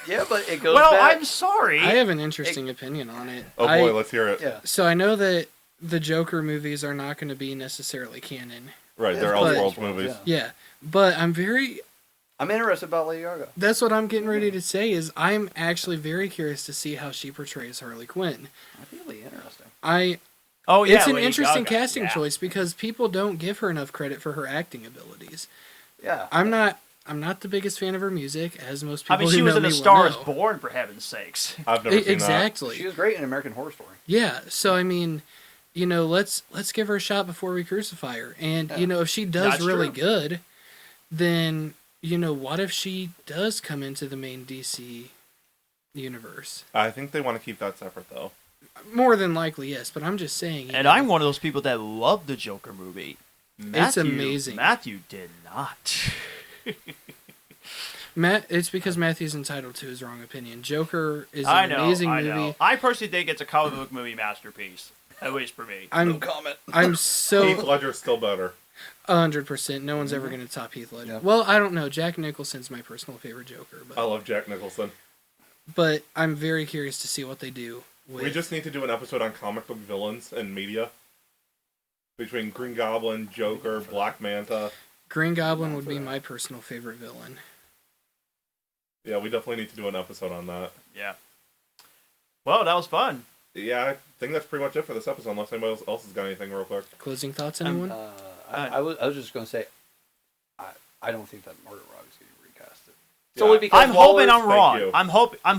Yeah, but it goes well, back. I'm sorry. I have an interesting opinion on it. Oh boy, let's hear it. Yeah. So I know that the Joker movies are not going to be necessarily canon. Right, they're Elseworlds movies. Yeah, but I'm interested about Lady Gaga. That's what I'm getting ready to say. Is I'm actually very curious to see how she portrays Harley Quinn. That'd be really interesting. It's an Lady interesting Gaga. casting choice because people don't give her enough credit for her acting abilities. Yeah. I'm not the biggest fan of her music, as most people I mean, who she was know in me A will Star Is know. Born, for heaven's sakes. I've never seen Exactly. She was great in American Horror Story. Yeah. So I mean, let's give her a shot before we crucify her. And if she does That's really true. good, then what if she does come into the main DC universe? that. I think they want to keep that separate, though. More than likely, yes. But I'm just saying. And I'm one of those people that love the Joker movie. It's amazing. Matthew did not. It's because Matthew's entitled to his wrong opinion. Joker is I an know, amazing I movie. know. I personally think it's a comic book movie masterpiece. At least for me. No comment. I'm Heath so Ledger's still better. 100%. No one's ever going to top Heath Ledger. Yeah. Well, I don't know. Jack Nicholson's my personal favorite Joker, I love Jack Nicholson. but I'm very curious to see what they do. We just need to do an episode on comic book villains and media. Between Green Goblin, Joker, Black Manta. Green Goblin would be my personal favorite villain. Yeah, we definitely need to do an episode on that. Yeah. Well, that was fun. Yeah, I think that's pretty much it for this episode, unless anybody else has got anything real quick. Closing thoughts, anyone? I was just going to say, I don't think that Margaret Robbie's getting recasted. Yeah. Solely because I'm hoping I'm Thank wrong. you. I'm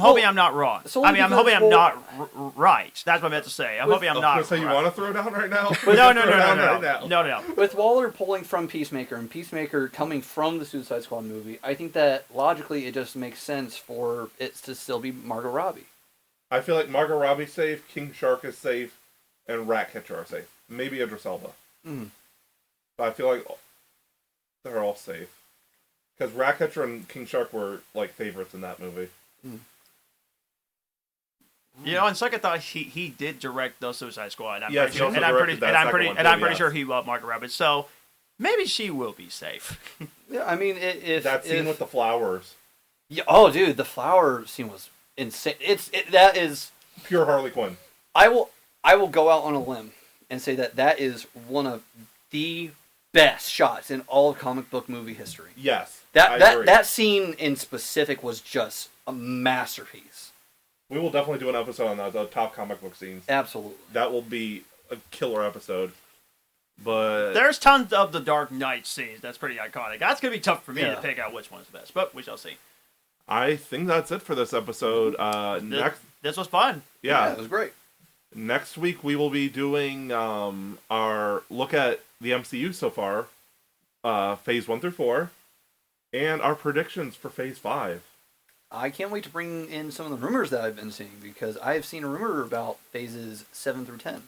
hoping I'm not wrong. solely I mean, I'm because hoping I'm not right. That's what I meant to say. I'm hoping I'm I was not. going to say, you right. want to throw down right now? No. With Waller pulling from Peacemaker and Peacemaker coming from the Suicide Squad movie, I think that logically it just makes sense for it to still be Margot Robbie. I feel like Margot Robbie's safe, King Shark is safe, and Ratcatcher are safe. Maybe Idris Elba. Mm. But I feel like they're all safe. Because Ratcatcher and King Shark were, like, favorites in that movie. You know, on second thought, he did direct the Suicide Squad. Yes, he also directed that second one, I'm too, pretty yes. sure he loved Margaret Robbie. So maybe she will be safe. Yeah, I mean, if That scene with the flowers. Yeah, oh, dude, the flower scene was insane. That is. Pure Harley Quinn. I will go out on a limb and say that is one of the best shots in all of comic book movie history. Yes. I agree. That scene in specific was just a masterpiece. We will definitely do an episode on that, the top comic book scenes. Absolutely. That will be a killer episode. But There's tons of the Dark Knight scenes that's pretty iconic. That's going to be tough for me Yeah. to pick out which one's the best, but we shall see. I think that's it for this episode. This was fun. Yeah. It was great. Next week we will be doing our look at the MCU so far, Phase 1 through 4, and our predictions for Phase 5. I can't wait to bring in some of the rumors that I've been seeing because I have seen a rumor about phases 7 through 10.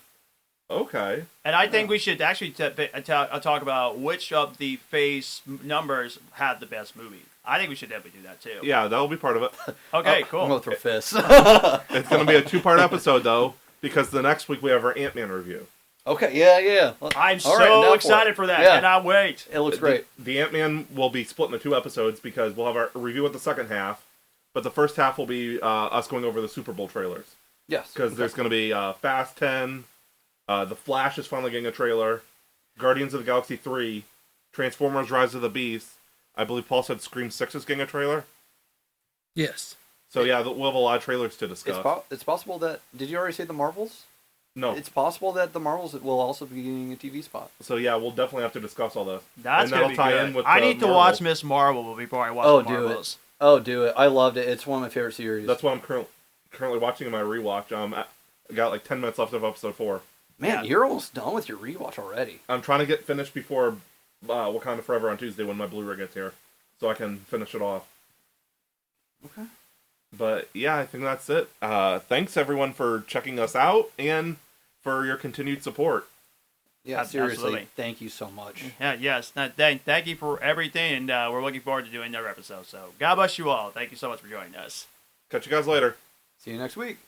Okay. And I think we should actually talk about which of the phase numbers had the best movie. I think we should definitely do that too. Yeah, that will be part of it. Okay, I'm cool. going to throw fists. It's going to be a 2-part episode, though, because the next week we have our Ant-Man review. Okay, yeah. I'm All right, so now excited for that. Yeah. Cannot wait. It looks great. The Ant-Man will be split into 2 episodes because we'll have our review of the second half, but the first half will be us going over the Super Bowl trailers. Yes. Because there's going to be Fast 10, The Flash is finally getting a trailer, Guardians of the Galaxy 3, Transformers Rise of the Beast. I believe Paul said Scream 6 is getting a trailer. Yes. So yeah, we'll have a lot of trailers to discuss. It's possible that... Did you already say the Marvels? No. It's possible that the Marvels will also be getting a TV spot. So yeah, we'll definitely have to discuss all this. That's and gonna that'll be tie good. in with I the need to Marvel. watch Miss Marvel before I watch Oh, the do it. Marvels. Oh, do it. I loved it. It's one of my favorite series. That's what I'm currently watching in my rewatch. I got like 10 minutes left of episode 4. Man, Yeah. you're almost done with your rewatch already. I'm trying to get finished before Wakanda Forever on Tuesday when my Blu-ray gets here, so I can finish it off. Okay. But yeah, I think that's it. Thanks everyone for checking us out and for your continued support. Yeah, seriously, Absolutely. thank you so much. Yeah, yes. Thank you for everything, and we're looking forward to doing another episode. So God bless you all. Thank you so much for joining us. Catch you guys later. See you next week.